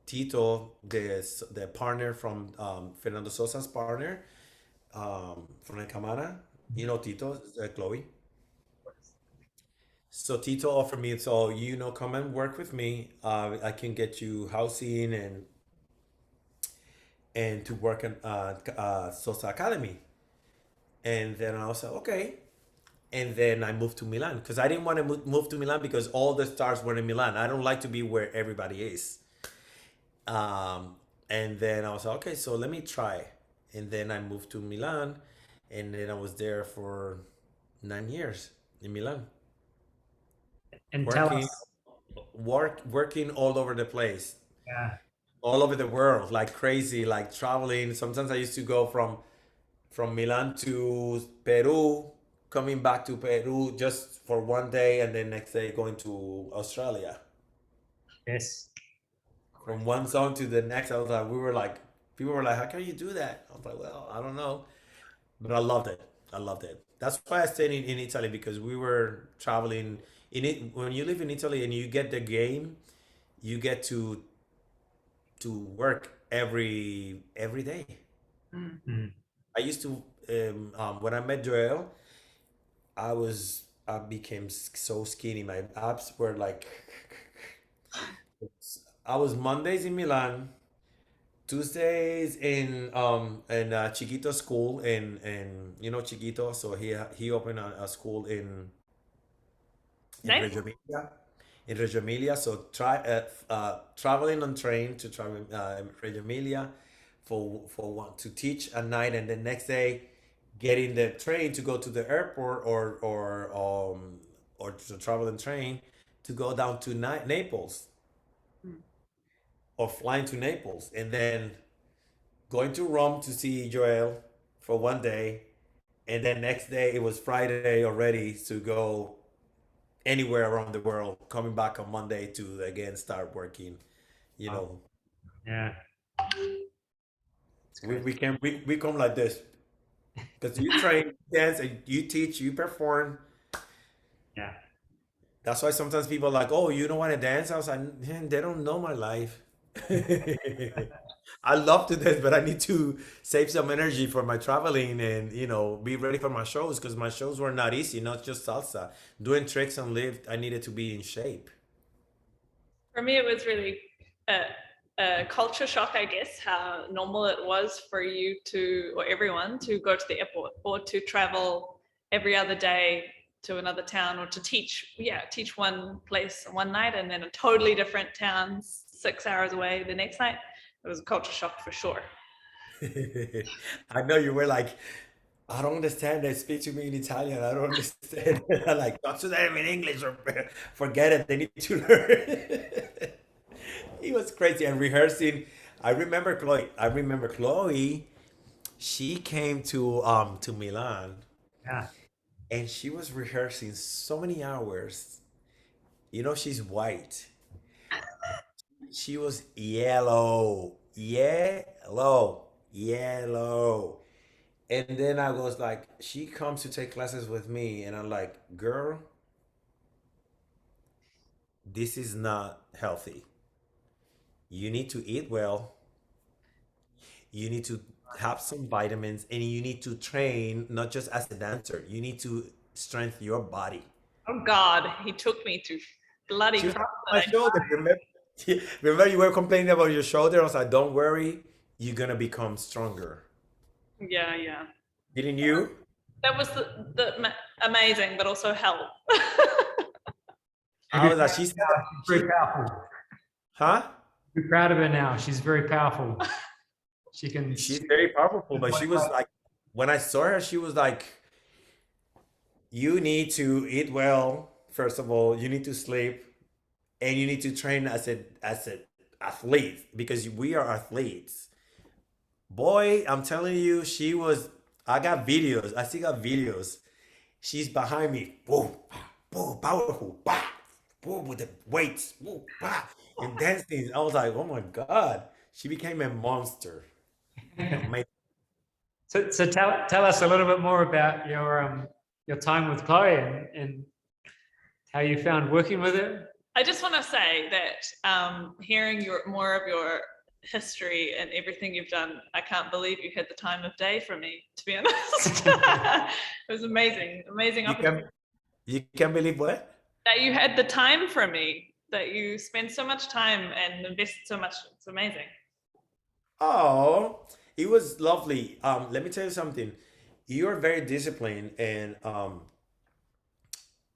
Tito, the partner from Fernando Sosa's partner from the Camara, Tito, Chloe. So Tito offered me, so come and work with me. I can get you housing and to work in Sosa Academy. And then I was like, okay. And then I moved to Milan because I didn't want to move to Milan because all the stars were in Milan. I don't like to be where everybody is. Um, and then I was like, okay, so let me try. And then I moved to Milan, and then I was there for 9 years in Milan, And tell working us, working all over the place, yeah, all over the world, like crazy, like traveling. Sometimes I used to go from Milan to Peru, coming back to Peru just for one day, and then next day going to Australia. yes. From one zone to the next, I was like, people were like, how can you do that? I was like, well, I don't know, but I loved it. I loved it. That's why I stayed in Italy because we were traveling in it. When you live in Italy and you get the game, you get to work every day. Mm. I used to when I met Joel, I became so skinny. My abs were like I was Mondays in Milan, Tuesdays in Chiquito school in Chiquito, so he opened a school in Nice. Reggio Emilia. In Reggio Emilia, so traveling on train to travel Reggio Emilia for one to teach at night, and the next day getting the train to go to the airport or to travel in train to go down to Naples or flying to Naples, and then going to Rome to see Joel for one day, and then next day it was Friday already to go anywhere around the world, coming back on Monday to again start working. You Wow. know, Yeah. It's great. we come like this because you train, dance, and you teach, you perform. Yeah. That's why sometimes people are like, "Oh, you don't want to dance?" I was like, "Man, they don't know my life." I love to dance, but I need to save some energy for my traveling and be ready for my shows because my shows were not easy, not just salsa. Doing tricks and lift, I needed to be in shape. For me, it was really a, a culture shock, I guess, how normal it was for you to, or everyone, to go to the airport or to travel every other day to another town or to teach one place one night and then a totally different town 6 hours away the next night. It was a culture shock for sure. I know you were like, I don't understand. They speak to me in Italian. I don't understand. I'm like, talk to them in English or forget it. They need to learn. He was crazy and rehearsing. I remember Chloe. She came to Milan Yeah. and she was rehearsing so many hours. She's white. She was yellow, yellow, yellow. And then I was like, she comes to take classes with me, and I'm like, girl, this is not healthy. You need to eat well. You need to have some vitamins, and you need to train not just as a dancer. You need to strengthen your body. Oh God, he took me to bloody She was on my CrossFit. shoulder. Remember, you were complaining about your shoulder. I was like, don't worry, you're gonna become stronger. Yeah, yeah. Didn't you? That was amazing, but also hell. I was like, she said, She's very powerful. huh? Be proud of her now. She's very powerful. She can. She's very powerful, but she was like, when I saw her, she was like, you need to eat well, first of all, you need to sleep, and you need to train as a athlete because we are athletes. Boy, I'm telling you, I got videos. I still got videos. She's behind me. Boom, boom, powerful, bah, boom, with the weights, boom, bah, and dancing. I was like, oh my God. She became a monster. Amazing. So tell us a little bit more about your time with Chloe and how you found working with her. I just want to say that hearing more of your history and everything you've done, I can't believe you had the time of day for me, to be honest. It was amazing opportunity. You can believe what? That you had the time for me, that you spent so much time and invested so much. It's amazing. Oh, it was lovely. Let me tell you something. You're very disciplined and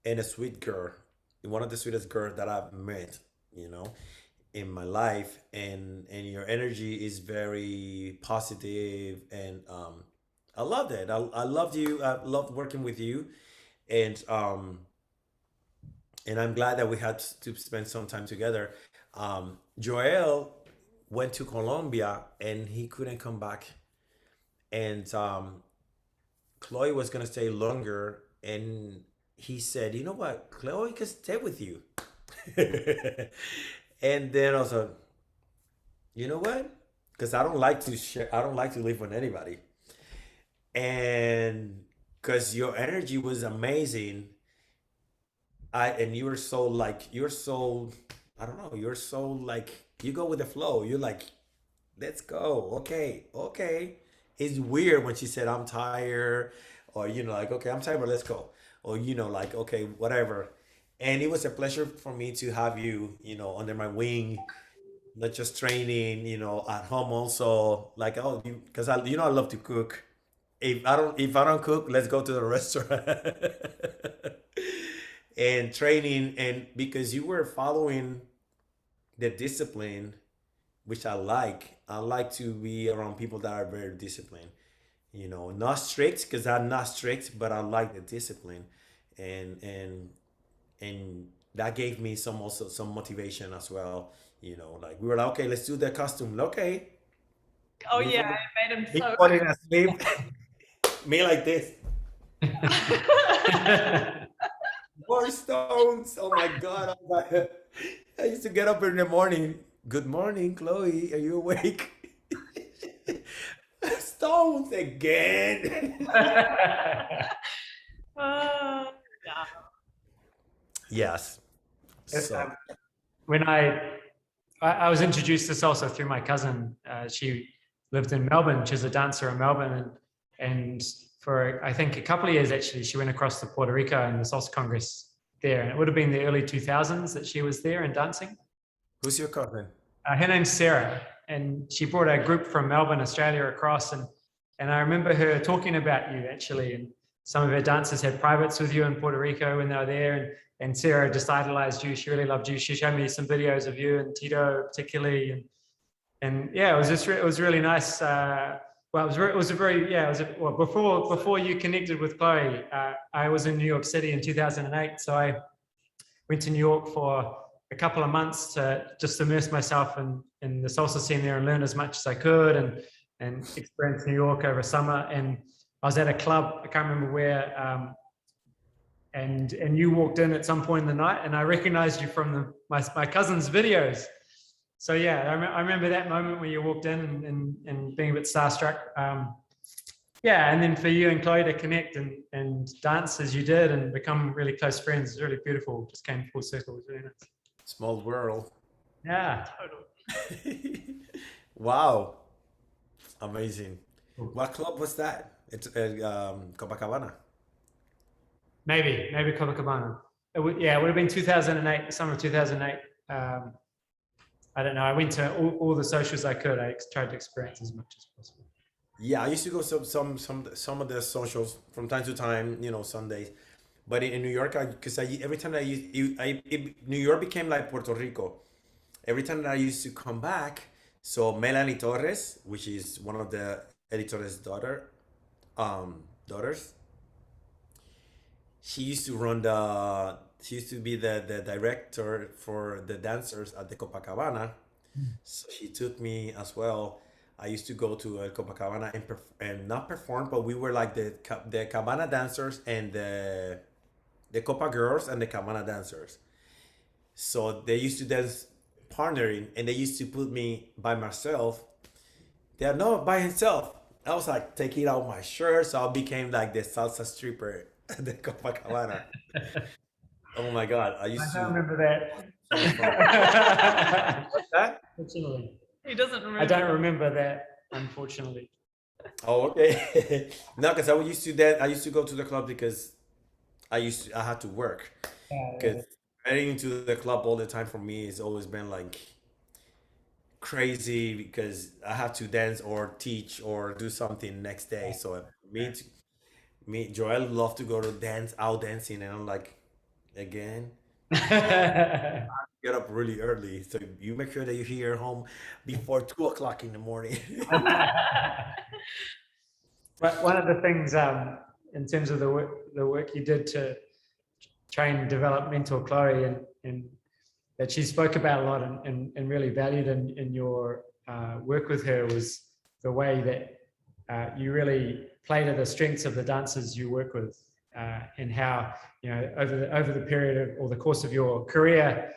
a sweet girl. One of the sweetest girls that I've met, you know, in my life. And your energy is very positive and I loved it. I loved you. I loved working with you. And I'm glad that we had to spend some time together. Joel went to Colombia and he couldn't come back. And Chloe was gonna stay longer, and he said, "You know what? Chloe can stay with you." And then also, you know what? Because I don't like to share. I don't like to live with anybody. And because your energy was amazing, and you're so I don't know, you're so like you go with the flow. You're like, let's go. Okay, okay. It's weird when she said I'm tired, or like okay, I'm tired, but let's go, or like okay, whatever. And it was a pleasure for me to have you, under my wing, not just training, at home also. Like oh, because I love to cook. If I don't cook, let's go to the restaurant. And training, and because you were following the discipline, which I like. I like to be around people that are very disciplined. Not strict because I'm not strict, but I like the discipline, and that gave me some motivation as well. Like we were like, okay, let's do the costume. Okay, Oh me yeah, fall- I made him me so. falling asleep, me like this. More stones. Oh my God. I used to get up in the morning. Good morning, Chloe. Are you awake? Stones again. Yeah. Yes. Yes, So when I I was introduced to salsa through my cousin. She lived in Melbourne. She's a dancer in Melbourne, and for I think a couple of years actually, she went across to Puerto Rico and the Salsa Congress there. And it would have been the early 2000s that she was there and dancing. Who's your cousin? Her name's Sarah, and she brought a group from Melbourne, Australia, across, and I remember her talking about you actually, and some of her dancers had privates with you in Puerto Rico when they were there, and Sarah just idolized you. She really loved you. She showed me some videos of you and Tito particularly, and yeah, it was just it was really nice. Well, it was a very yeah. It was well before you connected with Chloe. I was in New York City in 2008, so I went to New York for a couple of months to just immerse myself in the salsa scene there and learn as much as I could and experience New York over summer. And I was at a club, I can't remember where, and you walked in at some point in the night, and I recognized you from my cousin's videos. So yeah, I remember that moment when you walked in and being a bit starstruck. Yeah, and then for you and Chloe to connect and dance as you did and become really close friends is really beautiful. Just came full circle. It was really nice. Small world. Yeah. Totally. Wow. Amazing. What club was that? It's Copacabana. Maybe Copacabana. It would have been 2008, the summer of 2008. I don't know. I went to all the socials I could. I tried to experience as much as possible. Yeah, I used to go some of the socials from time to time, Sundays. But in New York, because every time New York became like Puerto Rico. Every time that I used to come back, so Melanie Torres, which is one of the editor's daughters, she used to be the director for the dancers at the Copacabana. So she took me as well. I used to go to Copacabana and not perform, but we were like the Cabana dancers and the Copa girls and the Cabana dancers. So they used to dance partnering, and they used to put me by myself. They're not by himself. I was like taking out my shirt, so I became like the salsa stripper at the Copacabana. Oh my God, I don't remember that. What's that? Unfortunately. He doesn't remember. I don't remember that, unfortunately. Oh, okay. No, because I used to go to the club because I had to work. Because getting into the club all the time for me has always been like crazy because I have to dance or teach or do something next day. So Joel love to go to out dancing, and I'm like, again. Get up really early, so you make sure that you're here home before 2 o'clock in the morning. But one of the things in terms of the work you did to train and develop mentor Chloe and that she spoke about a lot and really valued in your work with her was the way that you really play to the strengths of the dancers you work with and how over the period or the course of your career,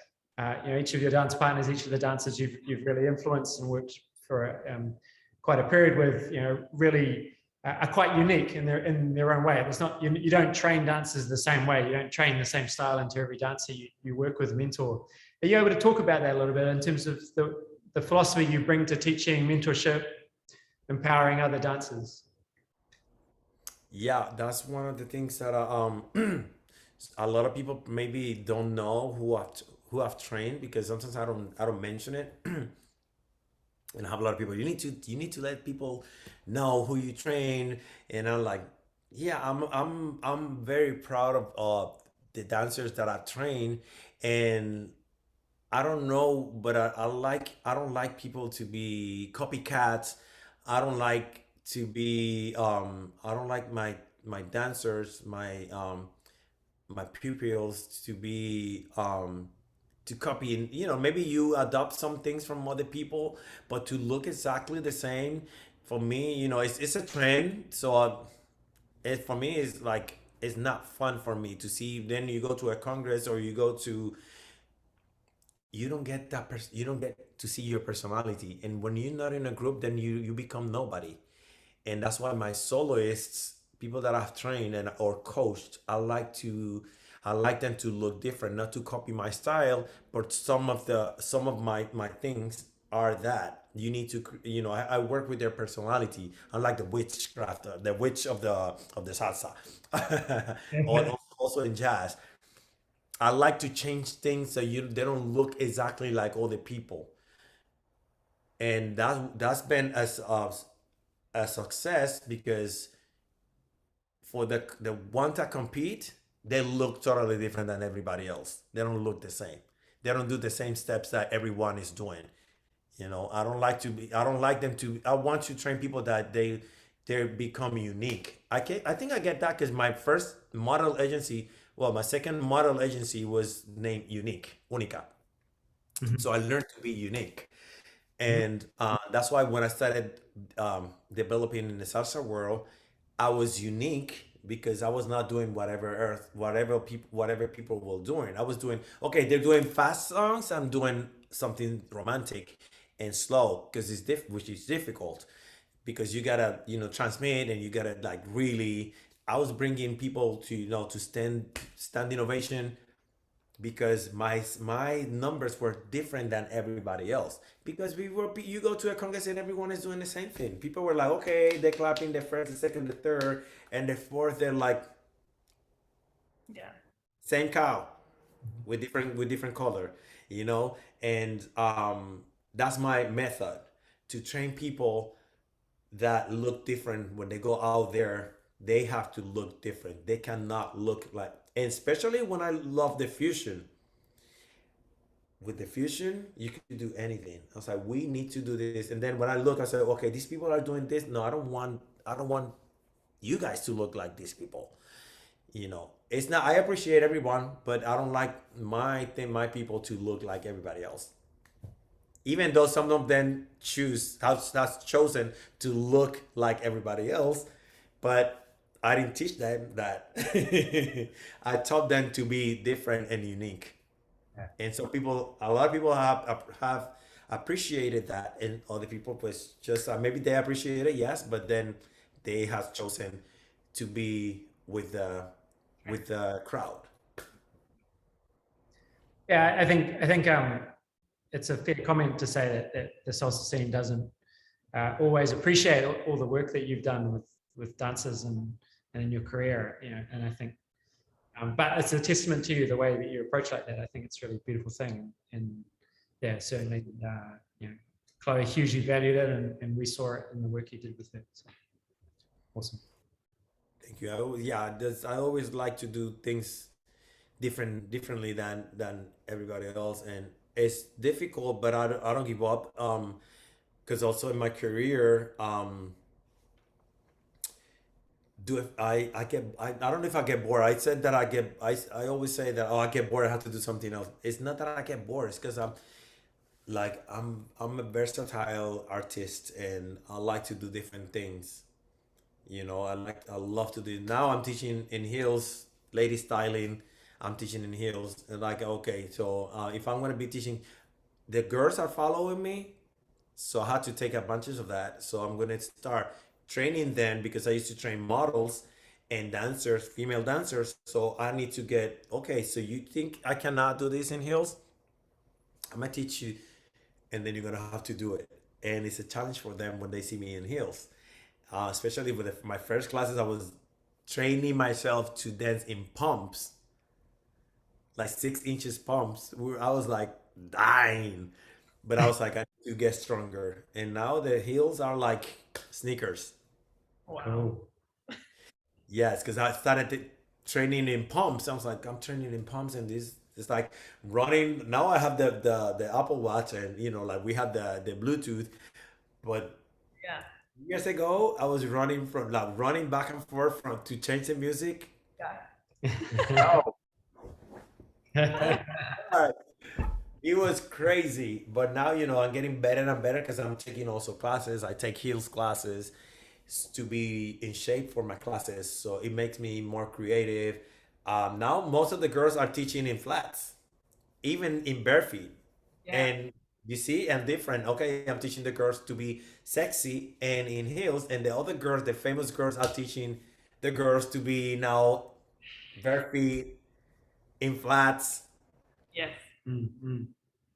each of your dance partners, each of the dancers you've really influenced and worked for quite a period with, really are quite unique in their own way. It's not you don't train dancers the same way. You don't train the same style into every dancer you work with, mentor. Are you able to talk about that a little bit in terms of the philosophy you bring to teaching, mentorship, empowering other dancers? Yeah, that's one of the things that a lot of people maybe don't know who I've trained, because sometimes I don't mention it. And I have a lot of people, you need to let people know who you train. And I'm like, yeah, I'm very proud of the dancers that I train. And I don't know, but I don't like people to be copycats. I don't like to be I don't like my dancers, my pupils to be to copy. And maybe you adopt some things from other people, but to look exactly the same, for me, it's a trend. So it for me is like, it's not fun for me to see. Then you go to a congress or you go to, you don't get you don't get to see your personality. And when you're not in a group, then you become nobody. And that's why my soloists, people that I've trained or coached, I like them to look different, not to copy my style, but some of my things are that you need to I work with their personality. I like the witchcraft, the witch of the salsa, or also in jazz. I like to change things so they don't look exactly like other people, and that's been a success because for the ones that compete, they look totally different than everybody else. They don't look the same. They don't do the same steps that everyone is doing. I don't like to be. I don't like them to. I want to train people that they become unique. I think I get that because my first model agency, well, my second model agency was named Unique, Unica. So I learned to be unique, and that's why when I started developing in the salsa world, I was unique because I was not doing whatever people were doing. I was doing okay. They're doing fast songs. I'm doing something romantic and slow because which is difficult because you gotta transmit and you gotta like really. I was bringing people to to stand innovation because my numbers were different than everybody else because you go to a congress and everyone is doing the same thing. People were like, okay, they're clapping the first, the second, the third, and the fourth they're like Yeah. same cow with different color, and that's my method to train people that look different. When they go out there, they have to look different. They cannot look like, and especially when I love the fusion. With the fusion, you can do anything. I was like, we need to do this. And then when I look, I said, okay, these people are doing this. No, I don't want you guys to look like these people. It's not, I appreciate everyone, but I don't like my people to look like everybody else. Even though some of them has chosen to look like everybody else, but I didn't teach them that. I taught them to be different and unique. And so a lot of people have appreciated that, and other people was just maybe they appreciate it, yes, but then they have chosen to be with the crowd. Yeah, I think it's a fair comment to say that the salsa scene doesn't always appreciate all the work that you've done with dancers and in your career, and I think but it's a testament to you, the way that you approach like that. I think it's a really beautiful thing, and yeah, certainly Chloe hugely valued it, and we saw it in the work you did with her. So, awesome. Thank you. I always like to do things differently than everybody else, and it's difficult, but I don't give up. Because also in my career, I don't know if I get bored. I said that I always say that, oh, I get bored, I have to do something else. It's not that I get bored, it's because I'm a versatile artist and I like to do different things. I love to do. Now I'm teaching in heels, lady styling. I'm teaching in heels, and like, okay, so if I'm gonna be teaching, the girls are following me, so I had to take advantage of that. So I'm gonna start training them because I used to train models and dancers, female dancers. So I need to get, okay, so you think I cannot do this in heels? I'm gonna teach you, and then you're gonna have to do it. And it's a challenge for them when they see me in heels. Especially with my first classes, I was training myself to dance in pumps, like 6 inches pumps. I was like dying, but I was like, I need to get stronger. And now the heels are like sneakers. Wow. Cool. Yes, because I started training in pumps. I was like, I'm training in pumps, and this it's like running. Now I have the Apple Watch, and like we have the Bluetooth, but Yeah. years ago I was running back and forth to change the music. Yeah. Uh, It was crazy, but now I'm getting better and better because I'm taking also classes. I take heels classes to be in shape for my classes, so it makes me more creative. Now most of the girls are teaching in flats, even in bare feet, Yeah. and you see, I'm different. Okay, I'm teaching the girls to be sexy and in heels, and the other girls, the famous girls, are teaching the girls to be now bare feet in flats. Yes. Mm-hmm.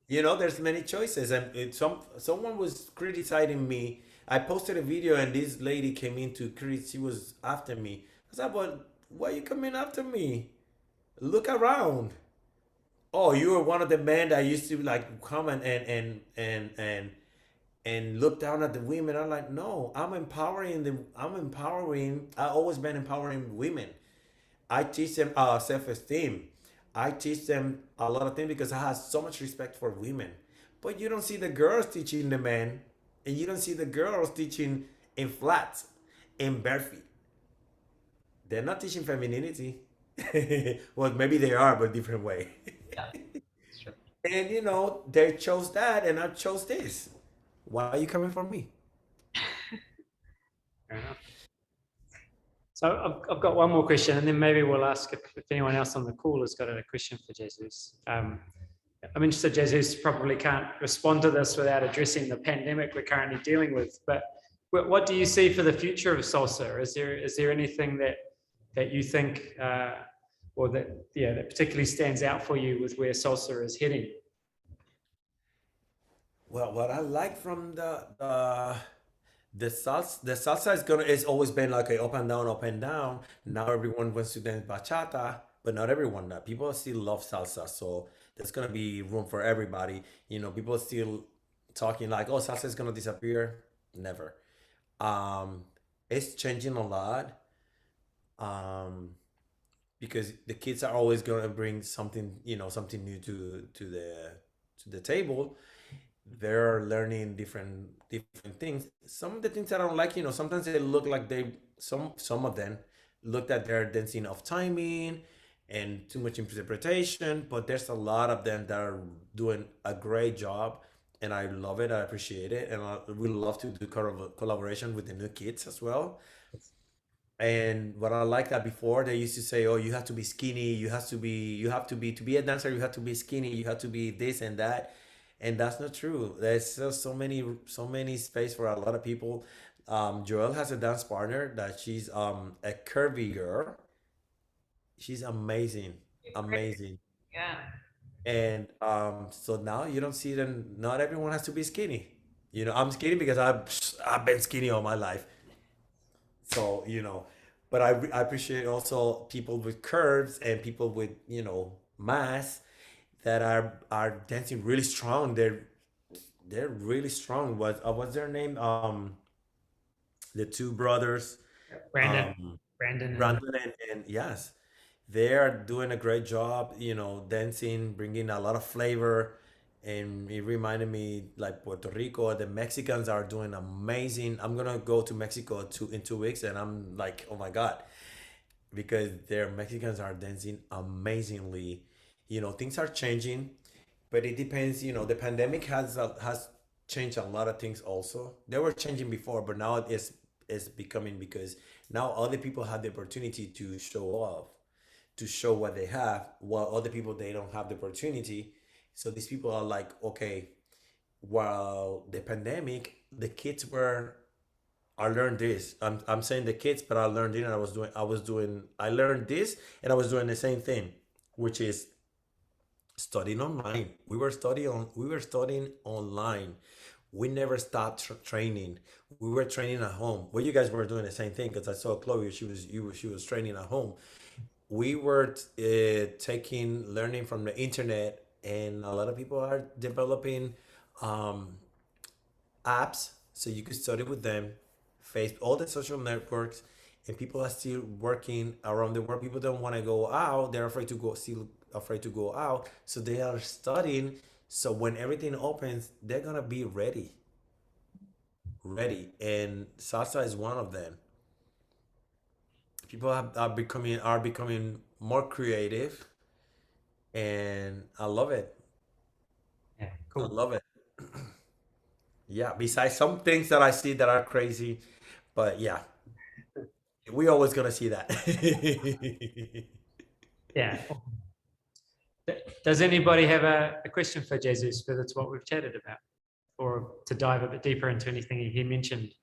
You know, there's many choices, and someone was criticizing me. I posted a video, and this lady came in to crit. She was after me. I said, "But why are you coming after me? Look around. Oh, you were one of the men that used to like come and look down at the women." I'm like, no, I'm empowering them. I'm empowering. I always been empowering women. I teach them self-esteem. I teach them a lot of things because I have so much respect for women. But you don't see the girls teaching the men, and you don't see the girls teaching in flats, in bare feet. They're not teaching femininity. Well, maybe they are, but different way. And you know, they chose that, and I chose this. Why are you coming for me? Fair enough. So I've got one more question, and then maybe we'll ask if anyone else on the call has got a question for Jhesus. I'm interested, Jhesus probably can't respond to this without addressing the pandemic we're currently dealing with, but what do you see for the future of salsa? Is there anything that you think, or that particularly stands out for you with where salsa is heading? Well, what I like from the salsa is always been like a up and down, up and down. Now everyone wants to dance bachata, but not everyone. People still love salsa, so there's gonna be room for everybody. You know, people are still talking like, "Oh, salsa is gonna disappear." Never. Um, it's changing a lot. Um, because the kids are always gonna bring something, something new to the table. They're learning different things. Some of the things I don't like, sometimes they look like some of them look that they're dancing off timing and too much interpretation, but there's a lot of them that are doing a great job, and I love it. I appreciate it, and I would love to do collaboration with the new kids as well. And what I like that before they used to say, "Oh, you have to be skinny. To be a dancer. You have to be skinny. You have to be this and that," and that's not true. There's still so many space for a lot of people. Joelle has a dance partner that she's a curvy girl. She's amazing, amazing. Yeah. And so now you don't see them. Not everyone has to be skinny. I'm skinny because I've been skinny all my life. So, but I appreciate also people with curves and people with, mass that are dancing really strong. They're really strong. What's their name? The two brothers, Brandon, um, Brandon, Brandon and yes, they are doing a great job, dancing, bringing a lot of flavor. And it reminded me like Puerto Rico, the Mexicans are doing amazing. I'm gonna go to Mexico in 2 weeks, and I'm like, oh my God, because their Mexicans are dancing amazingly. Things are changing, but it depends. The pandemic has changed a lot of things. Also, they were changing before, but now it's becoming, because now other people have the opportunity to show off, to show what they have, while other people they don't have the opportunity. So these people are like, okay, while the pandemic, the kids were I learned this. I'm saying the kids, but I learned it, and I learned this, and I was doing the same thing, which is studying online. We were studying online. We never stopped training. We were training at home. Well, you guys were doing the same thing, because I saw Chloe. She was training at home. We were learning from the internet, and a lot of people are developing um, apps so you could study with them, face all the social networks, and people are still working around the world. People don't want to go out. They're still afraid to go out. So they are studying. So when everything opens, they're gonna be ready. And salsa is one of them. People are becoming more creative, and I love it. yeah, I cool. love it. Yeah. Besides some things that I see that are crazy, but yeah, we always gonna see that. Yeah. Does anybody have a question for Jesus, whether it's what we've chatted about, or to dive a bit deeper into anything he mentioned?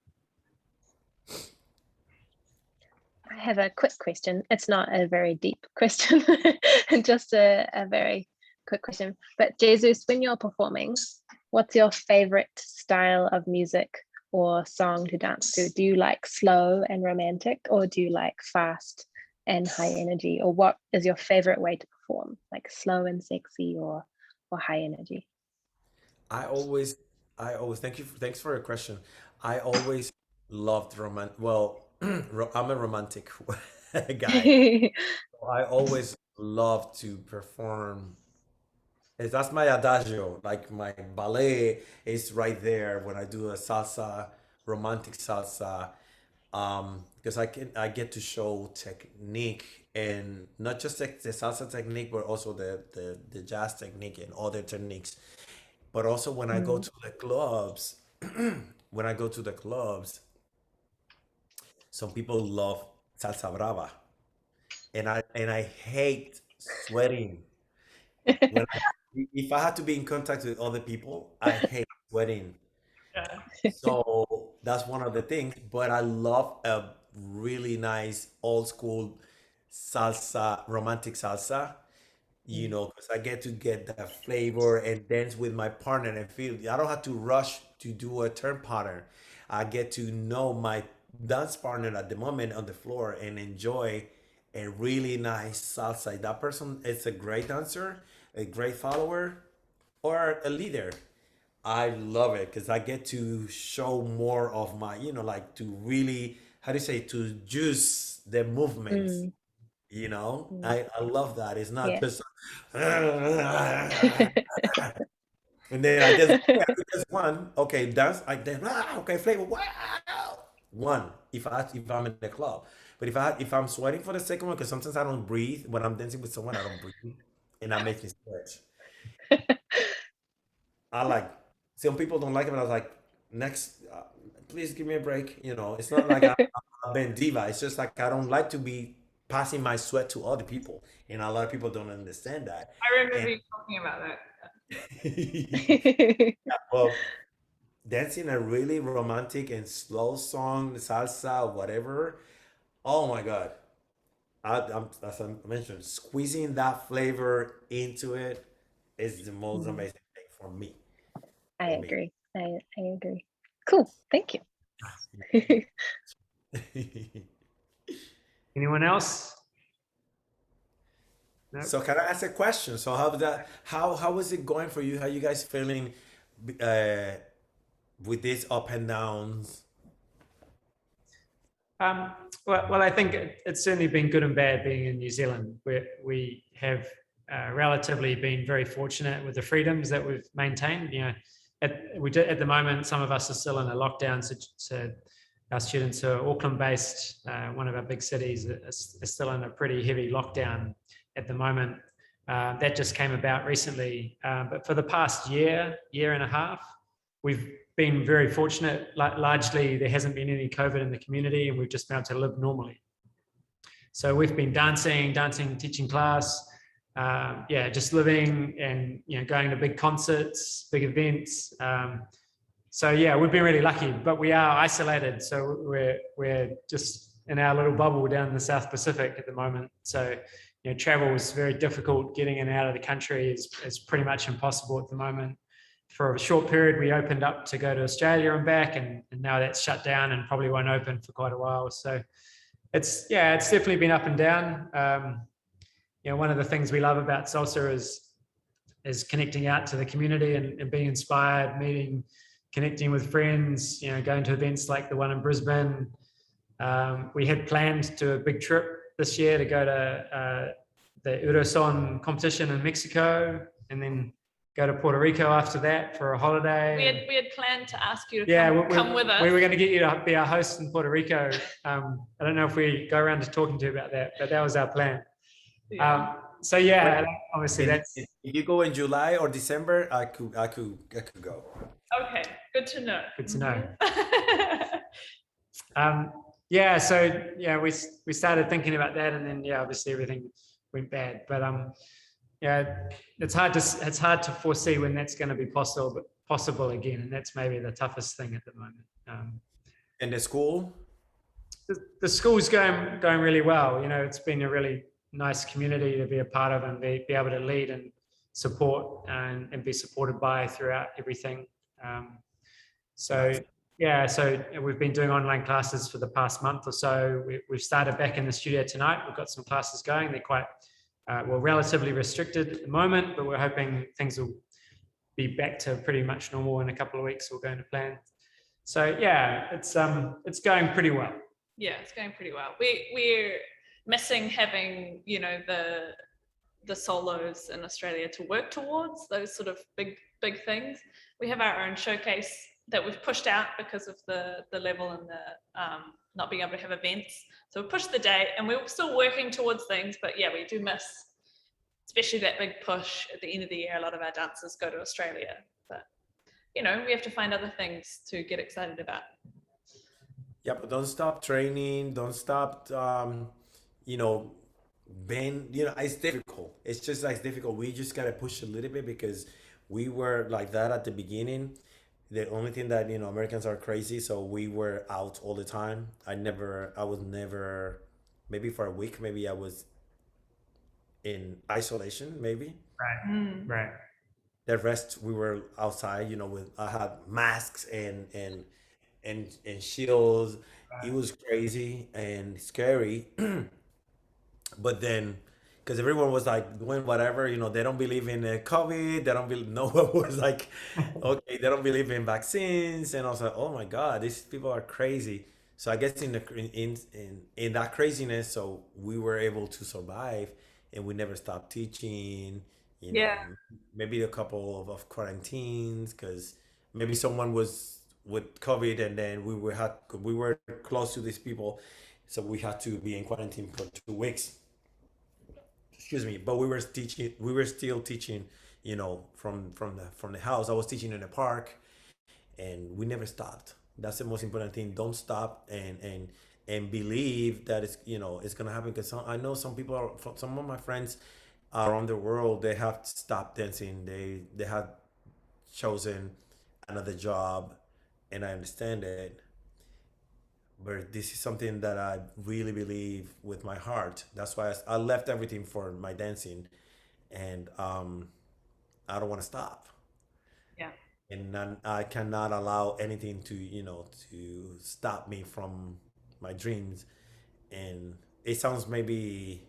I have a quick question. It's not a very deep question, just a very quick question. But Jesus, when you're performing, what's your favorite style of music or song to dance to? Do you like slow and romantic, or do you like fast and high energy? Or what is your favorite way to perform? Like slow and sexy, or high energy? Thanks for your question. I always loved well, I'm a romantic guy. I always love to perform. That's my adagio, like my ballet is right there when I do a salsa, romantic salsa, because I get to show technique, and not just the salsa technique, but also the jazz technique and other techniques. But also when I go to the clubs, when I go to the clubs, some people love salsa brava, and I hate sweating. When if I had to be in contact with other people, I hate sweating. Yeah. So that's one of the things. But I love a really nice old school salsa, romantic salsa. Because I get to get that flavor and dance with my partner and feel. I don't have to rush to do a turn pattern. I get to know my dance partner at the moment on the floor and enjoy a really nice salsa. That person is a great dancer, a great follower, or a leader. I love it because I get to show more of my, like to really, how do you say, to juice the movements. I love that. It's not Yeah. just and then I just yeah, I do just one. Okay, dance. I then okay, flavor. Wow, one. If I'm in the club, but if I'm sweating for the second one, because sometimes I don't breathe when I'm dancing with someone. I don't breathe, and that makes me sweat. I like. Some people don't like it, but I was like, next, please give me a break. It's not like I'm a diva. It's just like I don't like to be passing my sweat to other people, and a lot of people don't understand that. I remember you talking about that. Well, dancing a really romantic and slow song, salsa, or whatever. Oh my God. As I mentioned, squeezing that flavor into it is the most amazing thing for me. I agree. I agree. Cool. Thank you. Anyone else? No? So can I ask a question? So how is it going for you? How you guys feeling uh, with these up and downs? Well, I think it's certainly been good and bad being in New Zealand, where we have relatively been very fortunate with the freedoms that we've maintained. At the moment, some of us are still in a lockdown. So our students who are Auckland-based, one of our big cities, is still in a pretty heavy lockdown at the moment. That just came about recently. But for the past year and a half, we've been very fortunate. Largely, there hasn't been any COVID in the community, and we've just been able to live normally. So we've been dancing, teaching class, just living and going to big concerts, big events. So we've been really lucky, but we are isolated. So we're just in our little bubble down in the South Pacific at the moment. So travel is very difficult. Getting in and out of the country is pretty much impossible at the moment. For a short period, we opened up to go to Australia and back, and now that's shut down and probably won't open for quite a while. So it's definitely been up and down. One of the things we love about salsa is connecting out to the community and being inspired, connecting with friends, going to events like the one in Brisbane. We had planned to do a big trip this year to go to the Urason competition in Mexico, and then go to Puerto Rico after that for a holiday. We had planned to ask you to come with us. We were going to get you to be our host in Puerto Rico. I don't know if we go around to talking to you about that, but that was our plan. Yeah. Obviously that's. If you go in July or December, I could go. Okay, good to know. Good to know. We started thinking about that, and then obviously everything went bad. But it's hard to foresee when that's going to be possible again, and that's maybe the toughest thing at the moment. In the school? the school's going really well. It's been a really nice community to be a part of and be able to lead and support and be supported by throughout everything. So Nice. yeah, so we've been doing online classes for the past month or so. We've started back in the studio tonight. We've got some classes going. They're quite relatively restricted at the moment, but we're hoping things will be back to pretty much normal in a couple of weeks. We're going to plan. So yeah, it's going pretty well. Yeah, it's going pretty well. We're missing having, the solos in Australia to work towards, those sort of big things. We have our own showcase that we've pushed out because of the level and the not being able to have events. So we pushed the date and we're still working towards things, but yeah, we do miss, especially that big push at the end of the year. A lot of our dancers go to Australia, but we have to find other things to get excited about. Yeah, but don't stop training. Don't stop, you know, being, it's difficult. It's just like difficult. We just got to push a little bit because we were like that at the beginning. The only thing that, Americans are crazy. So we were out all the time. I was never, maybe for a week, maybe I was in isolation, maybe. Right. Mm. Right. The rest, we were outside, I had masks and shields. It was crazy and scary. But then, because everyone was like doing whatever, they don't believe in COVID. They don't believe, no one was like, okay, they don't believe in vaccines. And I was like, oh my God, these people are crazy. So I guess in that craziness, so we were able to survive and we never stopped teaching, you know, Yeah. maybe a couple of quarantines because maybe someone was with COVID and then we were close to these people. So we had to be in quarantine for 2 weeks. Excuse me, but we were still teaching, from the house. I was teaching in the park and we never stopped. That's the most important thing. Don't stop and believe that it's gonna happen. Because I know some of my friends around the world, they have stopped dancing. They have chosen another job, and I understand it. But this is something that I really believe with my heart. That's why I left everything for my dancing, and I don't want to stop. Yeah. And I cannot allow anything to stop me from my dreams. And it sounds maybe,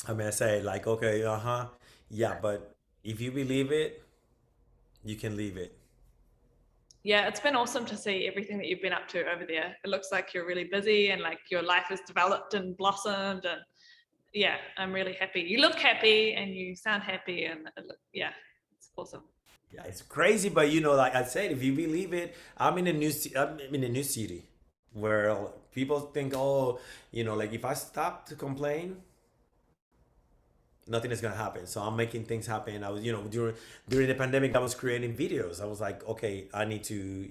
I say like, okay, yeah, but if you believe it, you can leave it. Yeah, it's been awesome to see everything that you've been up to over there. It looks like you're really busy and like your life has developed and blossomed. And yeah, I'm really happy. You look happy and you sound happy, and yeah, it's awesome. Yeah, it's crazy, but like I said, if you believe it, I'm in a new city where people think, oh, like if I stop to complain, nothing is gonna happen. So I'm making things happen. I was, during the pandemic, I was creating videos. I was like, okay, I need to,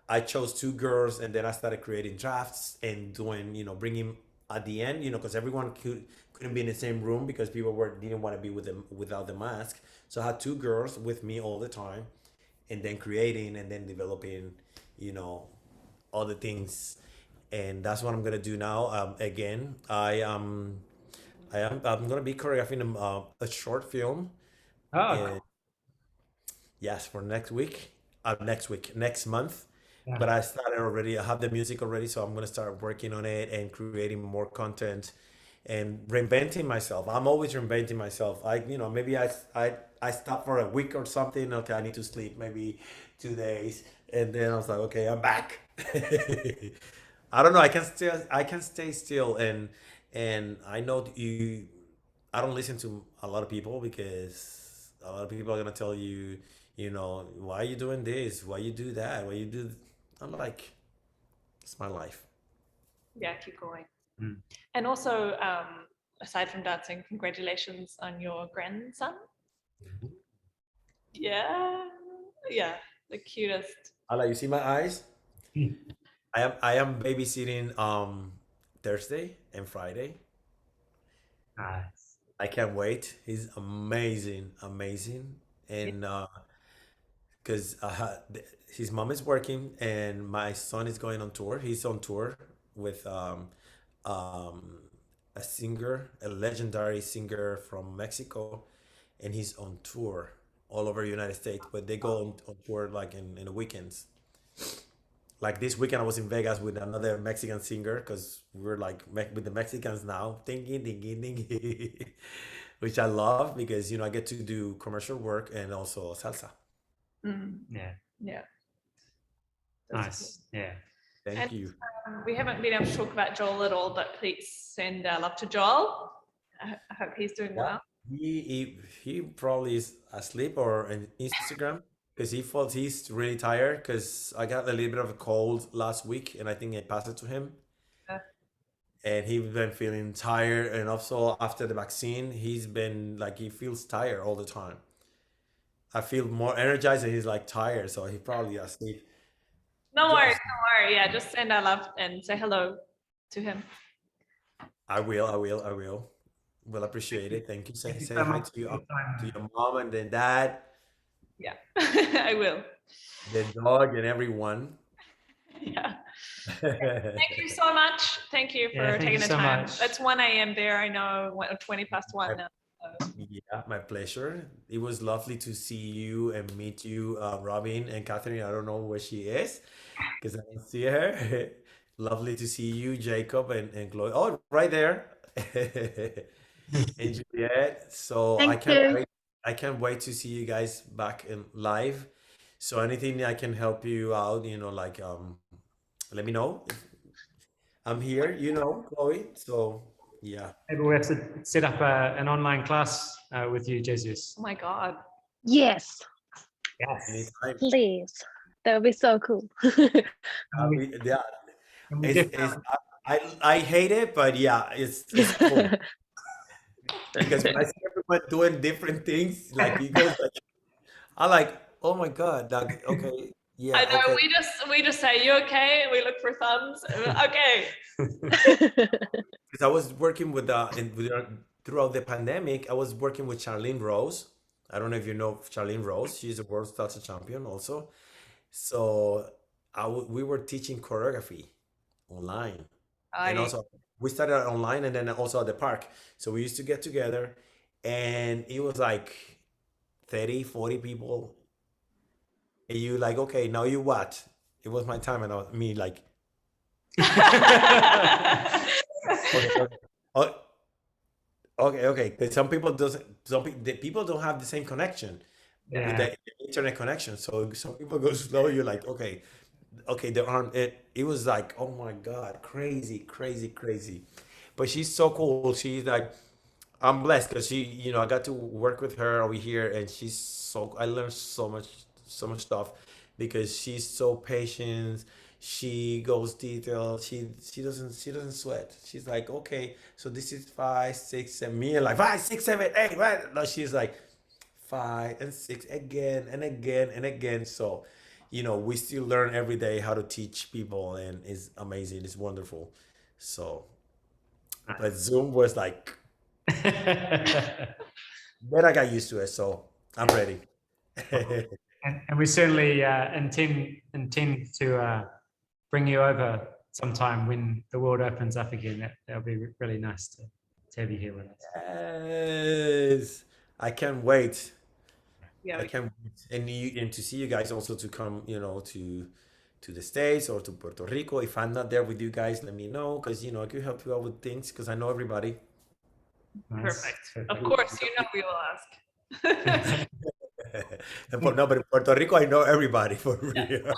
I chose two girls, and then I started creating drafts and doing, bringing at the end, because everyone couldn't be in the same room because people didn't want to be with them without the mask. So I had two girls with me all the time, and then creating and then developing, you know, other things. And that's what I'm gonna do now. Again, I'm gonna be choreographing a short film. Oh, And yes, for next month. yeah. But I started already. I have the music already, so I'm gonna start working on it and creating more content and reinventing myself. I'm always reinventing myself. Maybe I stop for a week or something. Okay, I need to sleep maybe 2 days, and then I was like, okay, I'm back. I don't know. I can stay still, and I know you. I don't listen to a lot of people because a lot of people are gonna tell you, why are you doing this? Why you do that? Why you do? I'm like, it's my life. Yeah, keep going. Mm. And also, aside from dancing, congratulations on your grandson. Yeah, yeah, the cutest. Allah, you see my eyes? Hmm. I am babysitting Thursday and Friday. Nice. I can't wait. He's amazing, amazing. And because his mom is working and my son is going on tour. He's on tour with um, a singer, a legendary singer from Mexico, and he's on tour all over the United States. But they go on tour like in the weekends. Like this weekend, I was in Vegas with another Mexican singer because we're like with the Mexicans now, thinking, thinking, thinking, which I love because I get to do commercial work and also salsa. Mm, Yeah. yeah. That's Nice. Yeah. Thank And you. we haven't been able to talk about Joel at all, but please send our love to Joel. I hope he's doing Yeah. well. He probably is asleep or on Instagram because he's really tired because I got a little bit of a cold last week and I think I passed it to him. Uh, And he's been feeling tired, and also after the vaccine he's been like he feels tired all the time. I feel more energized and he's like tired, so he probably asleep. No worries, Just no worry. Yeah, just send our love and say hello to him. I will. Well, appreciate it. Thank you. Say Thank you say so hi much to you, for your to time. your mom and then dad, Yeah, I will. the dog, and everyone. Yeah. Thank you so much. Thank you Yeah, for thank taking you the so time. much. It's 1 a.m. there, I know, 20 past 1 now. So. Yeah, my pleasure. It was lovely to see you and meet you, Robin and Catherine. I don't know where she is because I don't see her. Lovely to see you, Jacob and Chloe. Oh, right there. And Juliet. So I Thank can't you. wait. I can't wait to see you guys back in live. So anything I can help you out, like let me know. I'm here, Chloe. So yeah. Maybe we have to set up an online class with you, Jesus. Oh my God. Yes, Yes. Anytime. please. That would be so cool. Yeah, And we it's definitely, I hate it, but yeah, it's cool because when I see everyone doing different things, like it goes like I like, oh my God, like okay, I yeah, know okay. we just say, you okay? We look for thumbs. Okay. Because I was working throughout the pandemic, I was working with Charlene Rose. I don't know if you know Charlene Rose. She's a world salsa champion also. So we were teaching choreography online. And I also we started online and then also at the park. So we used to get together and it was like 30, 40 people. And you like, okay, now you what? It was my time and me like, okay, okay. Oh, okay. Because the people don't have the same connection with yeah. the internet connection. So some people go slow. You're like, okay, the arm. It was like, oh my God, crazy, crazy, crazy. But she's so cool. She's like, I'm blessed because I got to work with her over here, and I learned so much stuff because she's so patient. She goes detailed. She doesn't sweat. She's like, okay, so this is 5, 6, 7. Me and like 5, 6, 7, 8. Right? No, she's like 5 and 6 again and again and again. So, we still learn every day how to teach people, and it's amazing. It's wonderful. So, but Zoom was like. Then I got used to it, so I'm ready. And we certainly intend to bring you over sometime when the world opens up again. That'll be really nice to have you here with us. Yes, I can't wait. yeah, I can't wait, and to see you guys also to come, to the States or to Puerto Rico. If I'm not there with you guys, let me know because I can help you out with things because I know everybody. Nice. perfect. Of course, we will ask. No, but in Puerto Rico, I know everybody for real.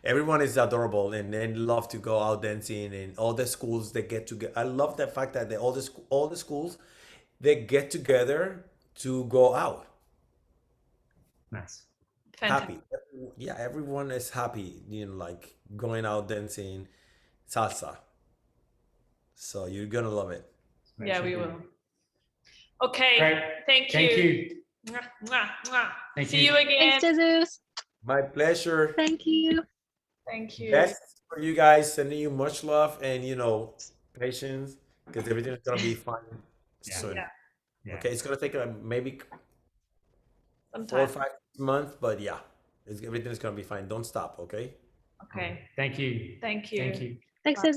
Everyone is adorable and love to go out dancing and all the schools they get together. I love the fact that all the schools they get together to go out Nice. Fantastic. happy. Yeah, everyone is happy, like going out dancing salsa. So you're gonna love it. Yeah, we will. Okay. Great. Thank Thank you. you. Mwah, mwah, mwah. Thank See you. you again. Thanks, Jesus. My pleasure. Thank you. Thank you. Best for you guys. Sending you much love and patience because everything's gonna be fine Yeah. soon. Yeah. Yeah. Okay, it's gonna take maybe 4 or sometime. 5 months, but yeah, everything's gonna be fine. Don't stop, okay? Okay. Thank you. Thank you. Thank you. Thanks, Bye.